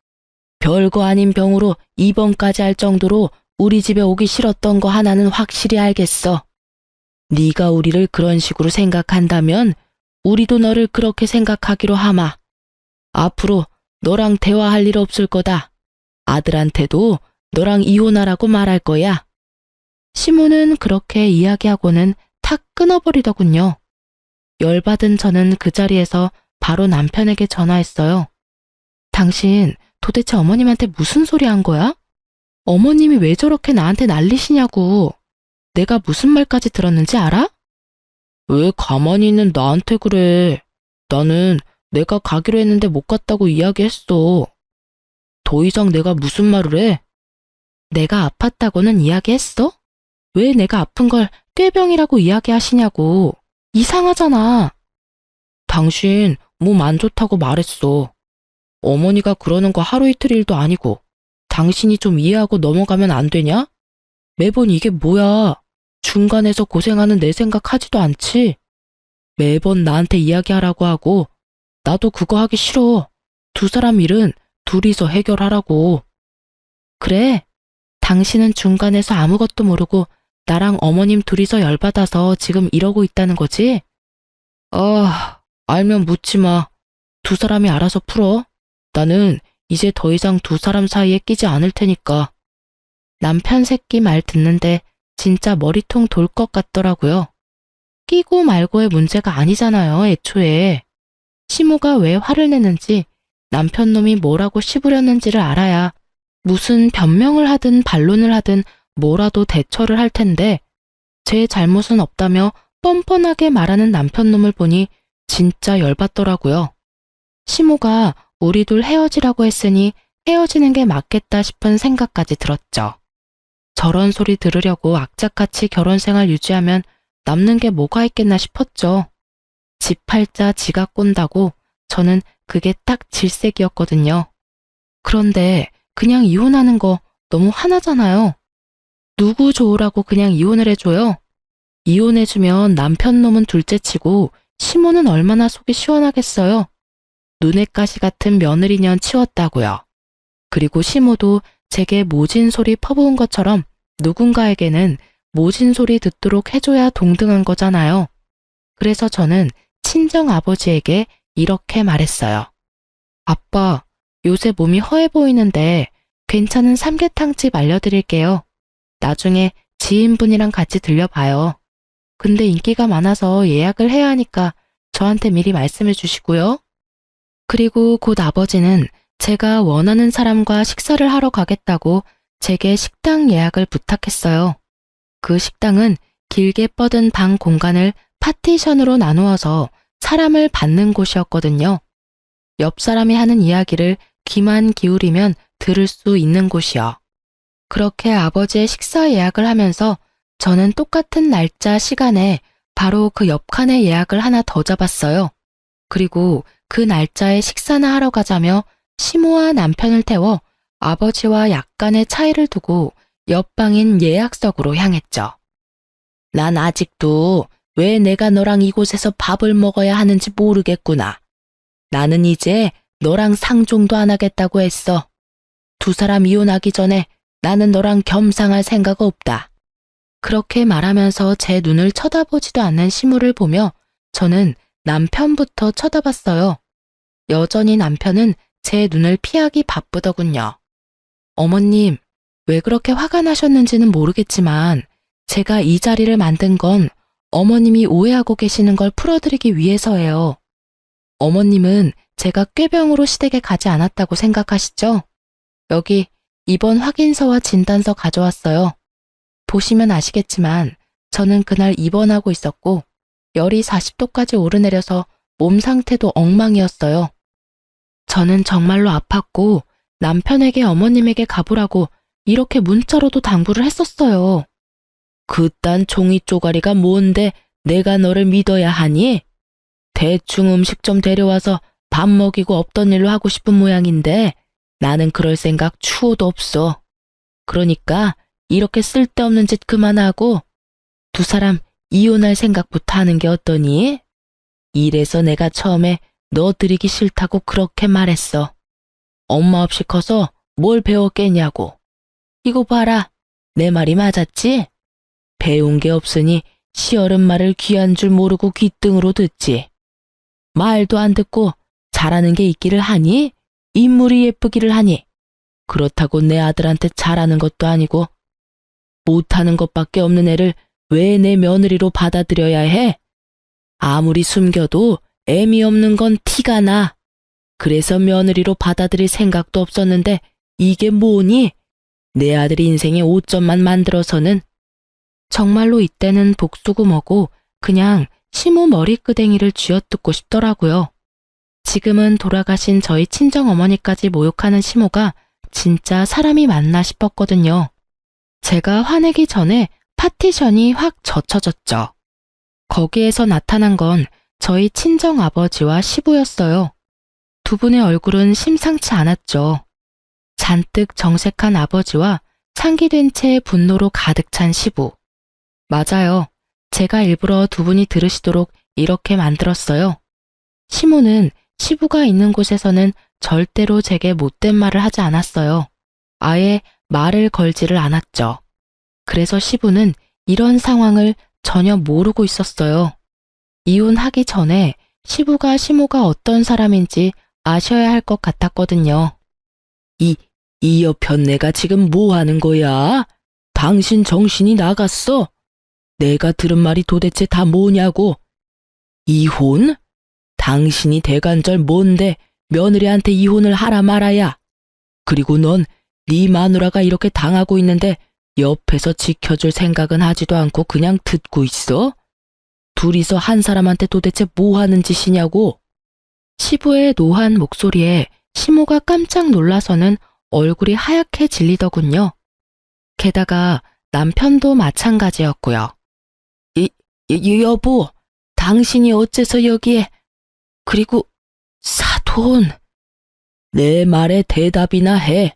Speaker 1: 별거 아닌 병으로 입원까지 할 정도로 우리 집에 오기 싫었던 거 하나는 확실히 알겠어. 네가 우리를 그런 식으로 생각한다면 우리도 너를 그렇게 생각하기로 하마. 앞으로 너랑 대화할 일 없을 거다. 아들한테도 너랑 이혼하라고 말할 거야. 시모는 그렇게 이야기하고는 탁 끊어버리더군요. 열받은 저는 그 자리에서 바로 남편에게 전화했어요. 당신 도대체 어머님한테 무슨 소리 한 거야? 어머님이 왜 저렇게 나한테 난리시냐고. 내가 무슨 말까지 들었는지 알아? 왜 가만히 있는 나한테 그래. 나는 내가 가기로 했는데 못 갔다고 이야기했어. 더 이상 내가 무슨 말을 해? 내가 아팠다고는 이야기했어? 왜 내가 아픈 걸 꾀병이라고 이야기하시냐고. 이상하잖아. 당신 몸 안 좋다고 말했어. 어머니가 그러는 거 하루 이틀 일도 아니고 당신이 좀 이해하고 넘어가면 안 되냐? 매번 이게 뭐야. 중간에서 고생하는 내 생각하지도 않지. 매번 나한테 이야기하라고 하고 나도 그거 하기 싫어. 두 사람 일은 둘이서 해결하라고. 그래. 당신은 중간에서 아무것도 모르고 나랑 어머님 둘이서 열받아서 지금 이러고 있다는 거지? 알면 묻지 마. 두 사람이 알아서 풀어. 나는 이제 더 이상 두 사람 사이에 끼지 않을 테니까. 남편 새끼 말 듣는데 진짜 머리통 돌 것 같더라고요. 끼고 말고의 문제가 아니잖아요, 애초에. 시모가 왜 화를 내는지 남편 놈이 뭐라고 씹으려는지를 알아야 무슨 변명을 하든 반론을 하든 뭐라도 대처를 할 텐데 제 잘못은 없다며 뻔뻔하게 말하는 남편 놈을 보니 진짜 열받더라고요. 시모가 우리 둘 헤어지라고 했으니 헤어지는 게 맞겠다 싶은 생각까지 들었죠. 저런 소리 들으려고 악착같이 결혼 생활 유지하면 남는 게 뭐가 있겠나 싶었죠. 집 팔자 지가 꼰다고 저는 그게 딱 질색이었거든요. 그런데 그냥 이혼하는 거 너무 화나잖아요. 누구 좋으라고 그냥 이혼을 해줘요? 이혼해주면 남편 놈은 둘째치고 시모는 얼마나 속이 시원하겠어요. 눈엣 가시 같은 며느리년 치웠다고요. 그리고 시모도 제게 모진 소리 퍼부은 것처럼 누군가에게는 모진 소리 듣도록 해줘야 동등한 거잖아요. 그래서 저는 친정 아버지에게 이렇게 말했어요. 아빠, 요새 몸이 허해 보이는데 괜찮은 삼계탕집 알려드릴게요. 나중에 지인분이랑 같이 들려봐요. 근데 인기가 많아서 예약을 해야 하니까 저한테 미리 말씀해 주시고요. 그리고 곧 아버지는 제가 원하는 사람과 식사를 하러 가겠다고 제게 식당 예약을 부탁했어요. 그 식당은 길게 뻗은 방 공간을 파티션으로 나누어서 사람을 받는 곳이었거든요. 옆 사람이 하는 이야기를 귀만 기울이면 들을 수 있는 곳이요. 그렇게 아버지의 식사 예약을 하면서 저는 똑같은 날짜 시간에 바로 그 옆칸에 예약을 하나 더 잡았어요. 그리고 그 날짜에 식사나 하러 가자며 시모와 남편을 태워 아버지와 약간의 차이를 두고 옆방인 예약석으로 향했죠. 난 아직도 왜 내가 너랑 이곳에서 밥을 먹어야 하는지 모르겠구나. 나는 이제 너랑 상종도 안 하겠다고 했어. 두 사람 이혼하기 전에 나는 너랑 겸상할 생각 없다. 그렇게 말하면서 제 눈을 쳐다보지도 않는 시모를 보며 저는 남편부터 쳐다봤어요. 여전히 남편은 제 눈을 피하기 바쁘더군요. 어머님, 왜 그렇게 화가 나셨는지는 모르겠지만 제가 이 자리를 만든 건 어머님이 오해하고 계시는 걸 풀어드리기 위해서예요. 어머님은 제가 꾀병으로 시댁에 가지 않았다고 생각하시죠? 여기 입원 확인서와 진단서 가져왔어요. 보시면 아시겠지만 저는 그날 입원하고 있었고 열이 40도까지 오르내려서 몸 상태도 엉망이었어요. 저는 정말로 아팠고 남편에게 어머님에게 가보라고 이렇게 문자로도 당부를 했었어요. 그딴 종이 쪼가리가 뭔데 내가 너를 믿어야 하니? 대충 음식 좀 데려와서 밥 먹이고 없던 일로 하고 싶은 모양인데 나는 그럴 생각 추호도 없어. 그러니까 이렇게 쓸데없는 짓 그만하고 두 사람 이혼할 생각부터 하는 게 어떠니? 이래서 내가 처음에 너 들이기 싫다고 그렇게 말했어. 엄마 없이 커서 뭘 배웠겠냐고. 이거 봐라. 내 말이 맞았지? 배운 게 없으니 시어른 말을 귀한 줄 모르고 귓등으로 듣지. 말도 안 듣고 잘하는 게 있기를 하니? 인물이 예쁘기를 하니? 그렇다고 내 아들한테 잘하는 것도 아니고 못하는 것밖에 없는 애를 왜 내 며느리로 받아들여야 해? 아무리 숨겨도 애미 없는 건 티가 나. 그래서 며느리로 받아들일 생각도 없었는데 이게 뭐니? 내 아들 인생의 오점만 만들어서는. 정말로 이때는 복수고 뭐고 그냥 시모 머리끄댕이를 쥐어뜯고 싶더라고요. 지금은 돌아가신 저희 친정어머니까지 모욕하는 시모가 진짜 사람이 맞나 싶었거든요. 제가 화내기 전에 파티션이 확 젖혀졌죠. 거기에서 나타난 건 저희 친정아버지와 시부였어요. 두 분의 얼굴은 심상치 않았죠. 잔뜩 정색한 아버지와 상기된 채 분노로 가득 찬 시부. 맞아요. 제가 일부러 두 분이 들으시도록 이렇게 만들었어요. 시모는 시부가 있는 곳에서는 절대로 제게 못된 말을 하지 않았어요. 아예 말을 걸지를 않았죠. 그래서 시부는 이런 상황을 전혀 모르고 있었어요. 이혼하기 전에 시부가 시모가 어떤 사람인지 아셔야 할 것 같았거든요. 이 여편 내가 지금 뭐 하는 거야? 당신 정신이 나갔어? 내가 들은 말이 도대체 다 뭐냐고? 이혼? 당신이 대관절 뭔데 며느리한테 이혼을 하라 말아야. 그리고 넌 네 마누라가 이렇게 당하고 있는데 옆에서 지켜줄 생각은 하지도 않고 그냥 듣고 있어? 둘이서 한 사람한테 도대체 뭐 하는 짓이냐고? 시부의 노한 목소리에 시모가 깜짝 놀라서는 얼굴이 하얗게 질리더군요. 게다가 남편도 마찬가지였고요. 여보, 당신이 어째서 여기에... 그리고 사돈... 내 말에 대답이나 해.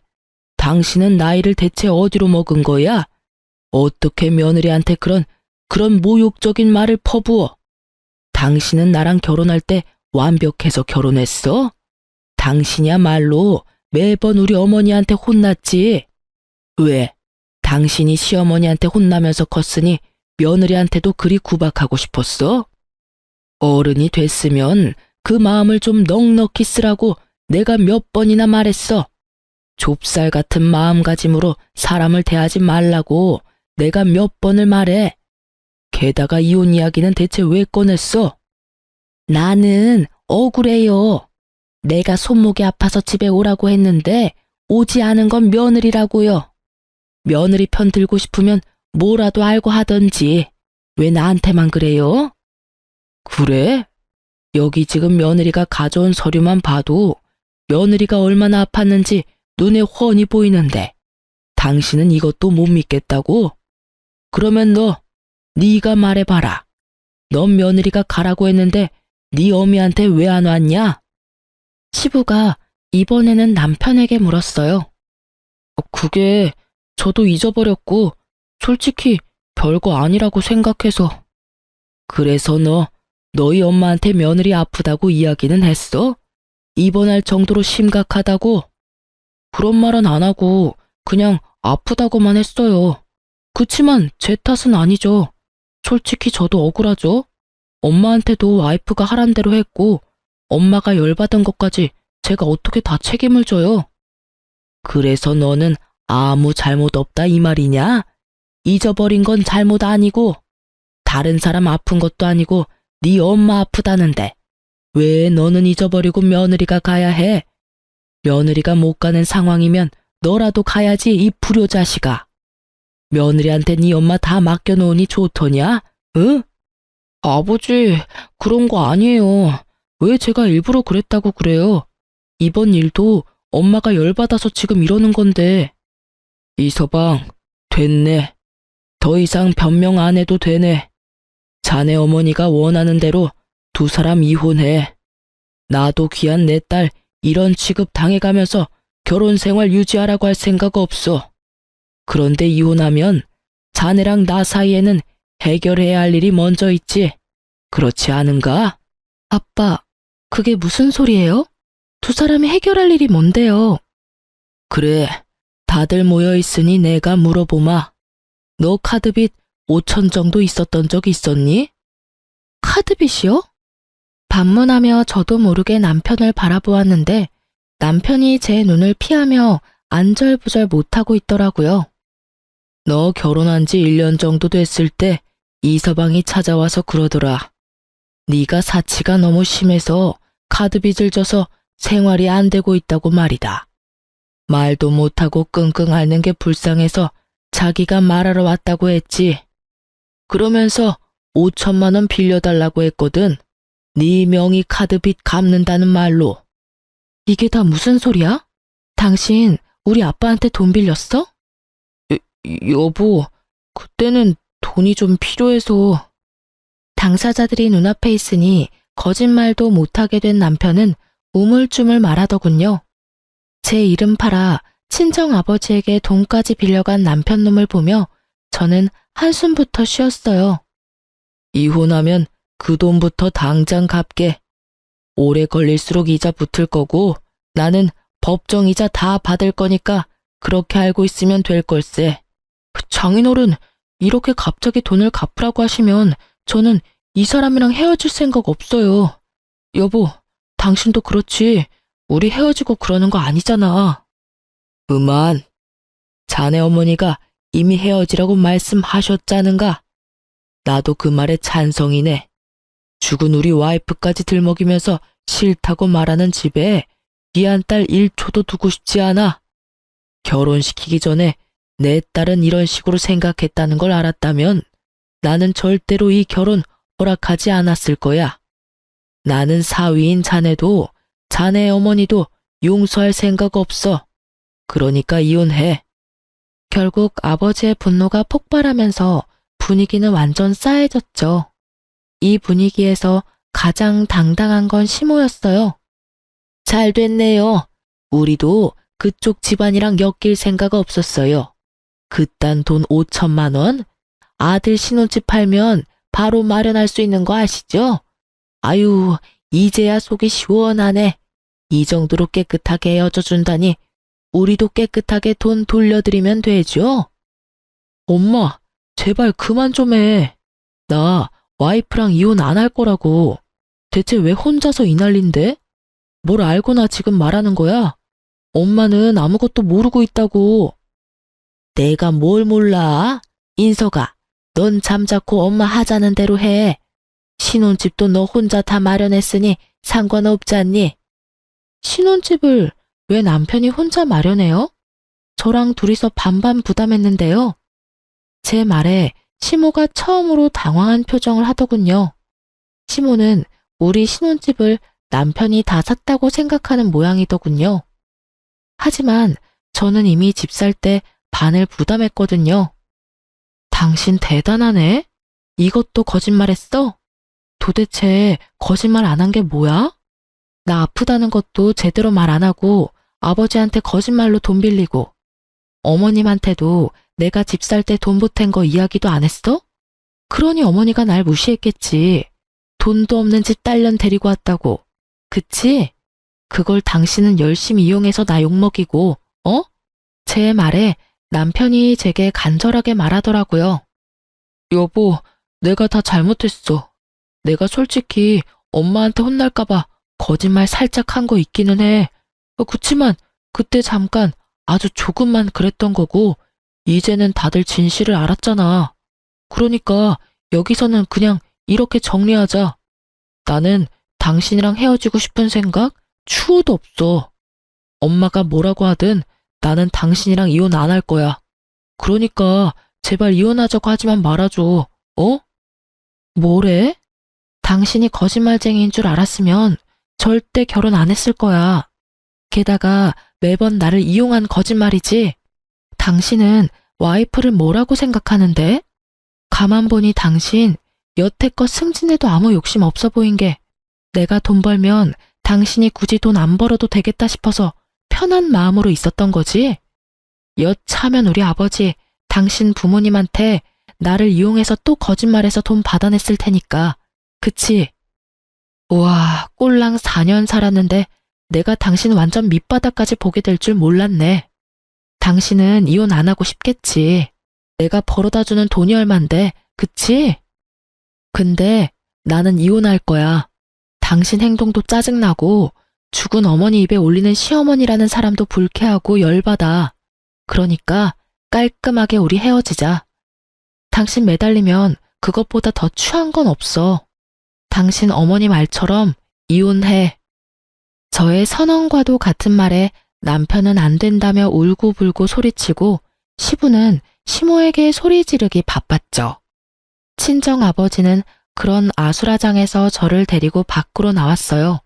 Speaker 1: 당신은 나이를 대체 어디로 먹은 거야? 어떻게 며느리한테 그런 모욕적인 말을 퍼부어? 당신은 나랑 결혼할 때 완벽해서 결혼했어? 당신이야말로 매번 우리 어머니한테 혼났지. 왜? 당신이 시어머니한테 혼나면서 컸으니 며느리한테도 그리 구박하고 싶었어? 어른이 됐으면 그 마음을 좀 넉넉히 쓰라고 내가 몇 번이나 말했어. 좁쌀 같은 마음가짐으로 사람을 대하지 말라고 내가 몇 번을 말해. 게다가 이혼 이야기는 대체 왜 꺼냈어? 나는 억울해요. 내가 손목이 아파서 집에 오라고 했는데 오지 않은 건 며느리라고요. 며느리 편 들고 싶으면 뭐라도 알고 하던지 왜 나한테만 그래요? 그래? 여기 지금 며느리가 가져온 서류만 봐도 며느리가 얼마나 아팠는지 눈에 훤히 보이는데 당신은 이것도 못 믿겠다고? 그러면 네가 말해봐라. 넌 며느리가 가라고 했는데 네 어미한테 왜 안 왔냐? 시부가 이번에는 남편에게 물었어요. 그게 저도 잊어버렸고 솔직히 별거 아니라고 생각해서. 그래서 너희 엄마한테 며느리 아프다고 이야기는 했어? 입원할 정도로 심각하다고? 그런 말은 안 하고 그냥 아프다고만 했어요. 그치만 제 탓은 아니죠. 솔직히 저도 억울하죠. 엄마한테도 와이프가 하란 대로 했고 엄마가 열받은 것까지 제가 어떻게 다 책임을 져요? 그래서 너는 아무 잘못 없다 이 말이냐? 잊어버린 건 잘못 아니고 다른 사람 아픈 것도 아니고 네 엄마 아프다는데 왜 너는 잊어버리고 며느리가 가야 해? 며느리가 못 가는 상황이면 너라도 가야지 이 불효자식아. 며느리한테 네 엄마 다 맡겨놓으니 좋더냐? 응? 아버지, 그런 거 아니에요. 왜 제가 일부러 그랬다고 그래요? 이번 일도 엄마가 열받아서 지금 이러는 건데. 이서방, 됐네. 더 이상 변명 안 해도 되네. 자네 어머니가 원하는 대로 두 사람 이혼해. 나도 귀한 내 딸 이런 취급 당해가면서 결혼 생활 유지하라고 할 생각 없어. 그런데 이혼하면 자네랑 나 사이에는 해결해야 할 일이 먼저 있지. 그렇지 않은가? 아빠, 그게 무슨 소리예요? 두 사람이 해결할 일이 뭔데요? 그래, 다들 모여있으니 내가 물어보마. 너 카드빚 5천 정도 있었던 적 있었니? 카드빚이요? 반문하며 저도 모르게 남편을 바라보았는데 남편이 제 눈을 피하며 안절부절 못하고 있더라고요. 너 결혼한 지 1년 정도 됐을 때 이서방이 찾아와서 그러더라. 네가 사치가 너무 심해서 카드빚을 져서 생활이 안 되고 있다고 말이다. 말도 못하고 끙끙 앓는 게 불쌍해서 자기가 말하러 왔다고 했지. 그러면서 5천만 원 빌려달라고 했거든. 네 명의 카드빚 갚는다는 말로. 이게 다 무슨 소리야? 당신 우리 아빠한테 돈 빌렸어? 여보, 그때는 돈이 좀 필요해서. 당사자들이 눈앞에 있으니 거짓말도 못하게 된 남편은 우물쭈물 말하더군요. 제 이름 팔아 친정 아버지에게 돈까지 빌려간 남편 놈을 보며 저는 한숨부터 쉬었어요. 이혼하면 그 돈부터 당장 갚게. 오래 걸릴수록 이자 붙을 거고 나는 법정이자 다 받을 거니까 그렇게 알고 있으면 될 걸세. 장인어른, 이렇게 갑자기 돈을 갚으라고 하시면 저는 이 사람이랑 헤어질 생각 없어요. 여보, 당신도 그렇지. 우리 헤어지고 그러는 거 아니잖아. 그만. 자네 어머니가 이미 헤어지라고 말씀하셨자는가? 나도 그 말에 찬성이네. 죽은 우리 와이프까지 들먹이면서 싫다고 말하는 집에 귀한 딸 1초도 두고 싶지 않아. 결혼시키기 전에 내 딸은 이런 식으로 생각했다는 걸 알았다면 나는 절대로 이 결혼 허락하지 않았을 거야. 나는 사위인 자네도 자네 어머니도 용서할 생각 없어. 그러니까 이혼해. 결국 아버지의 분노가 폭발하면서 분위기는 완전 싸해졌죠. 이 분위기에서 가장 당당한 건 시모였어요. 잘 됐네요. 우리도 그쪽 집안이랑 엮일 생각 없었어요. 그딴 돈 5천만 원? 아들 신혼집 팔면 바로 마련할 수 있는 거 아시죠? 아유, 이제야 속이 시원하네. 이 정도로 깨끗하게 헤어져 준다니 우리도 깨끗하게 돈 돌려드리면 되죠? 엄마, 제발 그만 좀 해. 나 와이프랑 이혼 안 할 거라고. 대체 왜 혼자서 이 난린데? 뭘 알고나 지금 말하는 거야? 엄마는 아무것도 모르고 있다고. 내가 뭘 몰라? 인서가, 넌 잠자코 엄마 하자는 대로 해. 신혼집도 너 혼자 다 마련했으니 상관없지 않니? 신혼집을 왜 남편이 혼자 마련해요? 저랑 둘이서 반반 부담했는데요. 제 말에 시모가 처음으로 당황한 표정을 하더군요. 시모는 우리 신혼집을 남편이 다 샀다고 생각하는 모양이더군요. 하지만 저는 이미 집 살 때 반을 부담했거든요. 당신 대단하네? 이것도 거짓말했어? 도대체 거짓말 안 한 게 뭐야? 나 아프다는 것도 제대로 말 안 하고 아버지한테 거짓말로 돈 빌리고 어머님한테도 내가 집 살 때 돈 보탠 거 이야기도 안 했어? 그러니 어머니가 날 무시했겠지. 돈도 없는 집 딸년 데리고 왔다고. 그치? 그걸 당신은 열심히 이용해서 나 욕먹이고, 어? 제 말에 남편이 제게 간절하게 말하더라고요. 여보, 내가 다 잘못했어. 내가 솔직히 엄마한테 혼날까봐 거짓말 살짝 한 거 있기는 해. 그치만 그때 잠깐 아주 조금만 그랬던 거고 이제는 다들 진실을 알았잖아. 그러니까 여기서는 그냥 이렇게 정리하자. 나는 당신이랑 헤어지고 싶은 생각 추호도 없어. 엄마가 뭐라고 하든 나는 당신이랑 이혼 안 할 거야. 그러니까 제발 이혼하자고 하지만 말아줘. 어? 뭐래? 당신이 거짓말쟁이인 줄 알았으면 절대 결혼 안 했을 거야. 게다가 매번 나를 이용한 거짓말이지. 당신은 와이프를 뭐라고 생각하는데? 가만 보니 당신 여태껏 승진에도 아무 욕심 없어 보인 게 내가 돈 벌면 당신이 굳이 돈 안 벌어도 되겠다 싶어서 편한 마음으로 있었던 거지? 여차하면 우리 아버지, 당신 부모님한테 나를 이용해서 또 거짓말해서 돈 받아냈을 테니까. 그치? 우와, 꼴랑 4년 살았는데 내가 당신 완전 밑바닥까지 보게 될 줄 몰랐네. 당신은 이혼 안 하고 싶겠지. 내가 벌어다 주는 돈이 얼만데, 그치? 근데 나는 이혼할 거야. 당신 행동도 짜증나고 죽은 어머니 입에 올리는 시어머니라는 사람도 불쾌하고 열받아. 그러니까 깔끔하게 우리 헤어지자. 당신 매달리면 그것보다 더 추한 건 없어. 당신 어머니 말처럼 이혼해. 저의 선언과도 같은 말에 남편은 안 된다며 울고불고 소리치고 시부는 시모에게 소리 지르기 바빴죠. 친정 아버지는 그런 아수라장에서 저를 데리고 밖으로 나왔어요.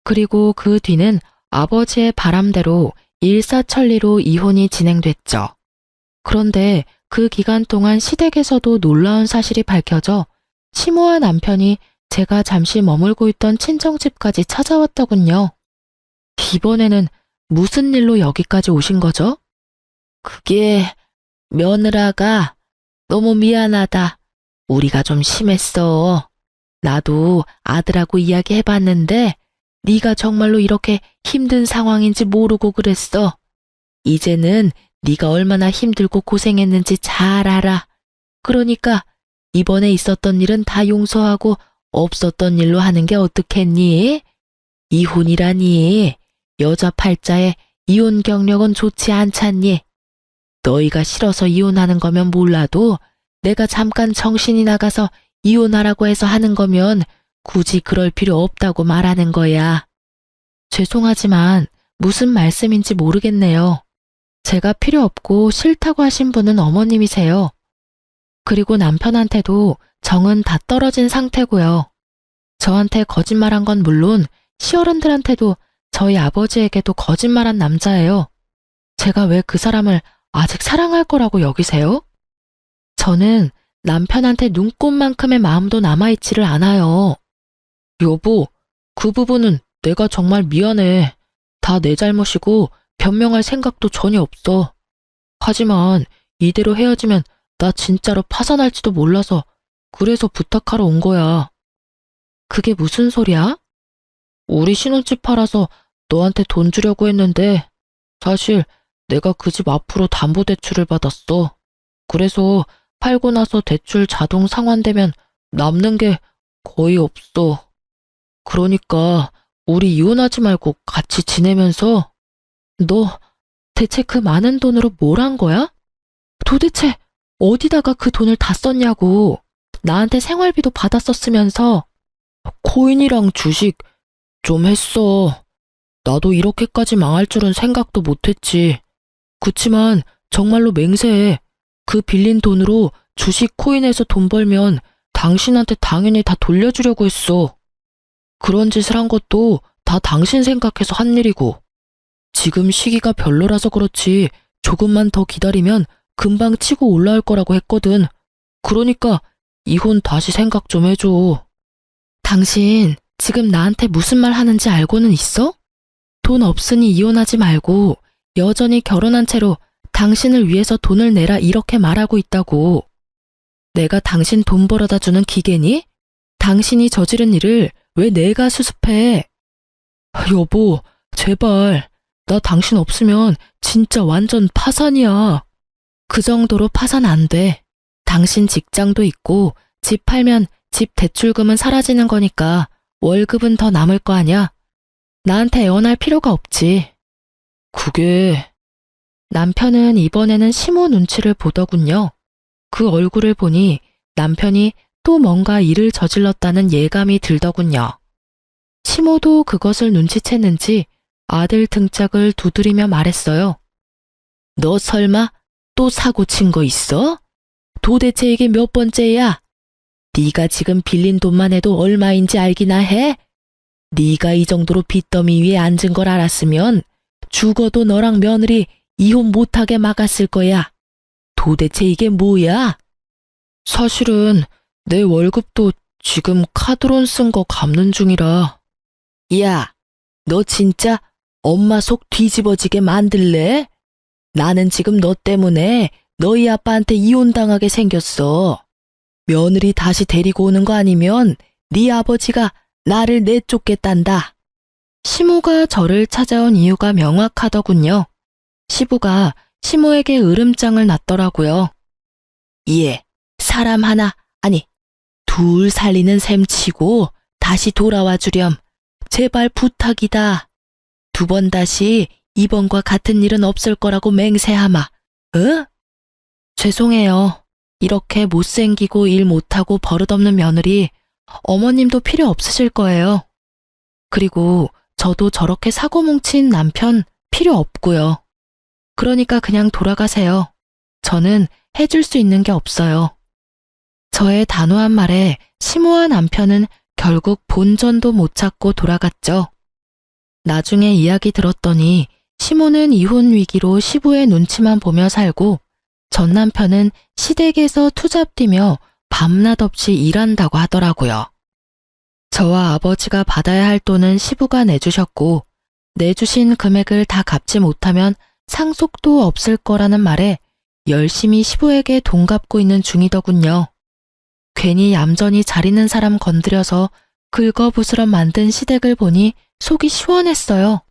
Speaker 1: 그리고 그 뒤는 아버지의 바람대로 일사천리로 이혼이 진행됐죠. 그런데 그 기간 동안 시댁에서도 놀라운 사실이 밝혀져 시모와 남편이 제가 잠시 머물고 있던 친정집까지 찾아왔더군요. 이번에는 무슨 일로 여기까지 오신 거죠? 그게 며느라가 너무 미안하다. 우리가 좀 심했어. 나도 아들하고 이야기해봤는데 네가 정말로 이렇게 힘든 상황인지 모르고 그랬어. 이제는 네가 얼마나 힘들고 고생했는지 잘 알아. 그러니까 이번에 있었던 일은 다 용서하고 없었던 일로 하는 게 어떻겠니? 이혼이라니. 여자 팔자에 이혼 경력은 좋지 않잖니. 너희가 싫어서 이혼하는 거면 몰라도 내가 잠깐 정신이 나가서 이혼하라고 해서 하는 거면 굳이 그럴 필요 없다고 말하는 거야. 죄송하지만 무슨 말씀인지 모르겠네요. 제가 필요 없고 싫다고 하신 분은 어머님이세요. 그리고 남편한테도 정은 다 떨어진 상태고요. 저한테 거짓말한 건 물론 시어른들한테도 저희 아버지에게도 거짓말한 남자예요. 제가 왜 그 사람을 아직 사랑할 거라고 여기세요? 저는 남편한테 눈꽃만큼의 마음도 남아있지를 않아요. 여보, 그 부분은 내가 정말 미안해. 다 내 잘못이고 변명할 생각도 전혀 없어. 하지만 이대로 헤어지면 나 진짜로 파산할지도 몰라서 그래서 부탁하러 온 거야. 그게 무슨 소리야? 우리 신혼집 팔아서 너한테 돈 주려고 했는데 사실 내가 그 집 앞으로 담보대출을 받았어. 그래서 팔고 나서 대출 자동 상환되면 남는 게 거의 없어. 그러니까 우리 이혼하지 말고 같이 지내면서 너 대체 그 많은 돈으로 뭘 한 거야? 도대체 어디다가 그 돈을 다 썼냐고. 나한테 생활비도 받았었으면서. 코인이랑 주식 좀 했어. 나도 이렇게까지 망할 줄은 생각도 못했지. 그치만 정말로 맹세해. 그 빌린 돈으로 주식 코인에서 돈 벌면 당신한테 당연히 다 돌려주려고 했어. 그런 짓을 한 것도 다 당신 생각해서 한 일이고. 지금 시기가 별로라서 그렇지 조금만 더 기다리면 금방 치고 올라올 거라고 했거든. 그러니까 이혼 다시 생각 좀 해줘. 당신 지금 나한테 무슨 말 하는지 알고는 있어? 돈 없으니 이혼하지 말고 여전히 결혼한 채로 당신을 위해서 돈을 내라 이렇게 말하고 있다고. 내가 당신 돈 벌어다 주는 기계니? 당신이 저지른 일을 왜 내가 수습해? 여보, 제발. 나 당신 없으면 진짜 완전 파산이야. 그 정도로 파산 안 돼. 당신 직장도 있고 집 팔면 집 대출금은 사라지는 거니까 월급은 더 남을 거 아냐? 나한테 애원할 필요가 없지. 그게... 남편은 이번에는 시모 눈치를 보더군요. 그 얼굴을 보니 남편이 또 뭔가 일을 저질렀다는 예감이 들더군요. 시모도 그것을 눈치챘는지 아들 등짝을 두드리며 말했어요. 너 설마 또 사고 친 거 있어? 도대체 이게 몇 번째야? 네가 지금 빌린 돈만 해도 얼마인지 알기나 해? 네가 이 정도로 빚더미 위에 앉은 걸 알았으면 죽어도 너랑 며느리 이혼 못하게 막았을 거야. 도대체 이게 뭐야? 사실은 내 월급도 지금 카드론 쓴 거 갚는 중이라. 야, 너 진짜 엄마 속 뒤집어지게 만들래? 나는 지금 너 때문에 너희 아빠한테 이혼당하게 생겼어. 며느리 다시 데리고 오는 거 아니면 네 아버지가 나를 내쫓겠단다. 시모가 저를 찾아온 이유가 명확하더군요. 시부가 시모에게 으름장을 놨더라고요. 예, 사람 하나, 아니, 둘 살리는 셈 치고 다시 돌아와 주렴. 제발 부탁이다. 두 번 다시 이번과 같은 일은 없을 거라고 맹세하마. 어? 죄송해요. 이렇게 못생기고 일 못하고 버릇없는 며느리 어머님도 필요 없으실 거예요. 그리고 저도 저렇게 사고 뭉친 남편 필요 없고요. 그러니까 그냥 돌아가세요. 저는 해줄 수 있는 게 없어요. 저의 단호한 말에 시모와 남편은 결국 본전도 못 찾고 돌아갔죠. 나중에 이야기 들었더니 시모는 이혼 위기로 시부의 눈치만 보며 살고 전 남편은 시댁에서 투잡 뛰며 밤낮 없이 일한다고 하더라고요. 저와 아버지가 받아야 할 돈은 시부가 내주셨고 내주신 금액을 다 갚지 못하면 상속도 없을 거라는 말에 열심히 시부에게 돈 갚고 있는 중이더군요. 괜히 얌전히 잘 있는 사람 건드려서 긁어부스럼 만든 시댁을 보니 속이 시원했어요.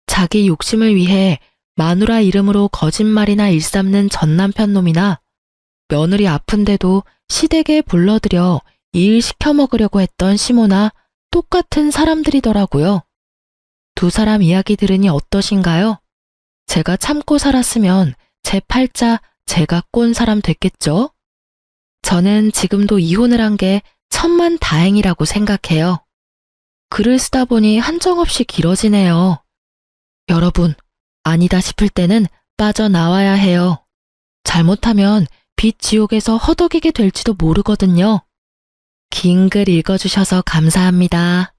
Speaker 1: 자기 욕심을 위해 마누라 이름으로 거짓말이나 일삼는 전남편 놈이나 며느리 아픈데도 시댁에 불러들여 일 시켜 먹으려고 했던 시모나 똑같은 사람들이더라고요. 두 사람 이야기 들으니 어떠신가요? 제가 참고 살았으면 제 팔자 제가 꼰 사람 됐겠죠? 저는 지금도 이혼을 한 게 천만다행이라고 생각해요. 글을 쓰다 보니 한정없이 길어지네요. 여러분, 아니다 싶을 때는 빠져나와야 해요. 잘못하면 빚 지옥에서 허덕이게 될지도 모르거든요. 긴 글 읽어주셔서 감사합니다.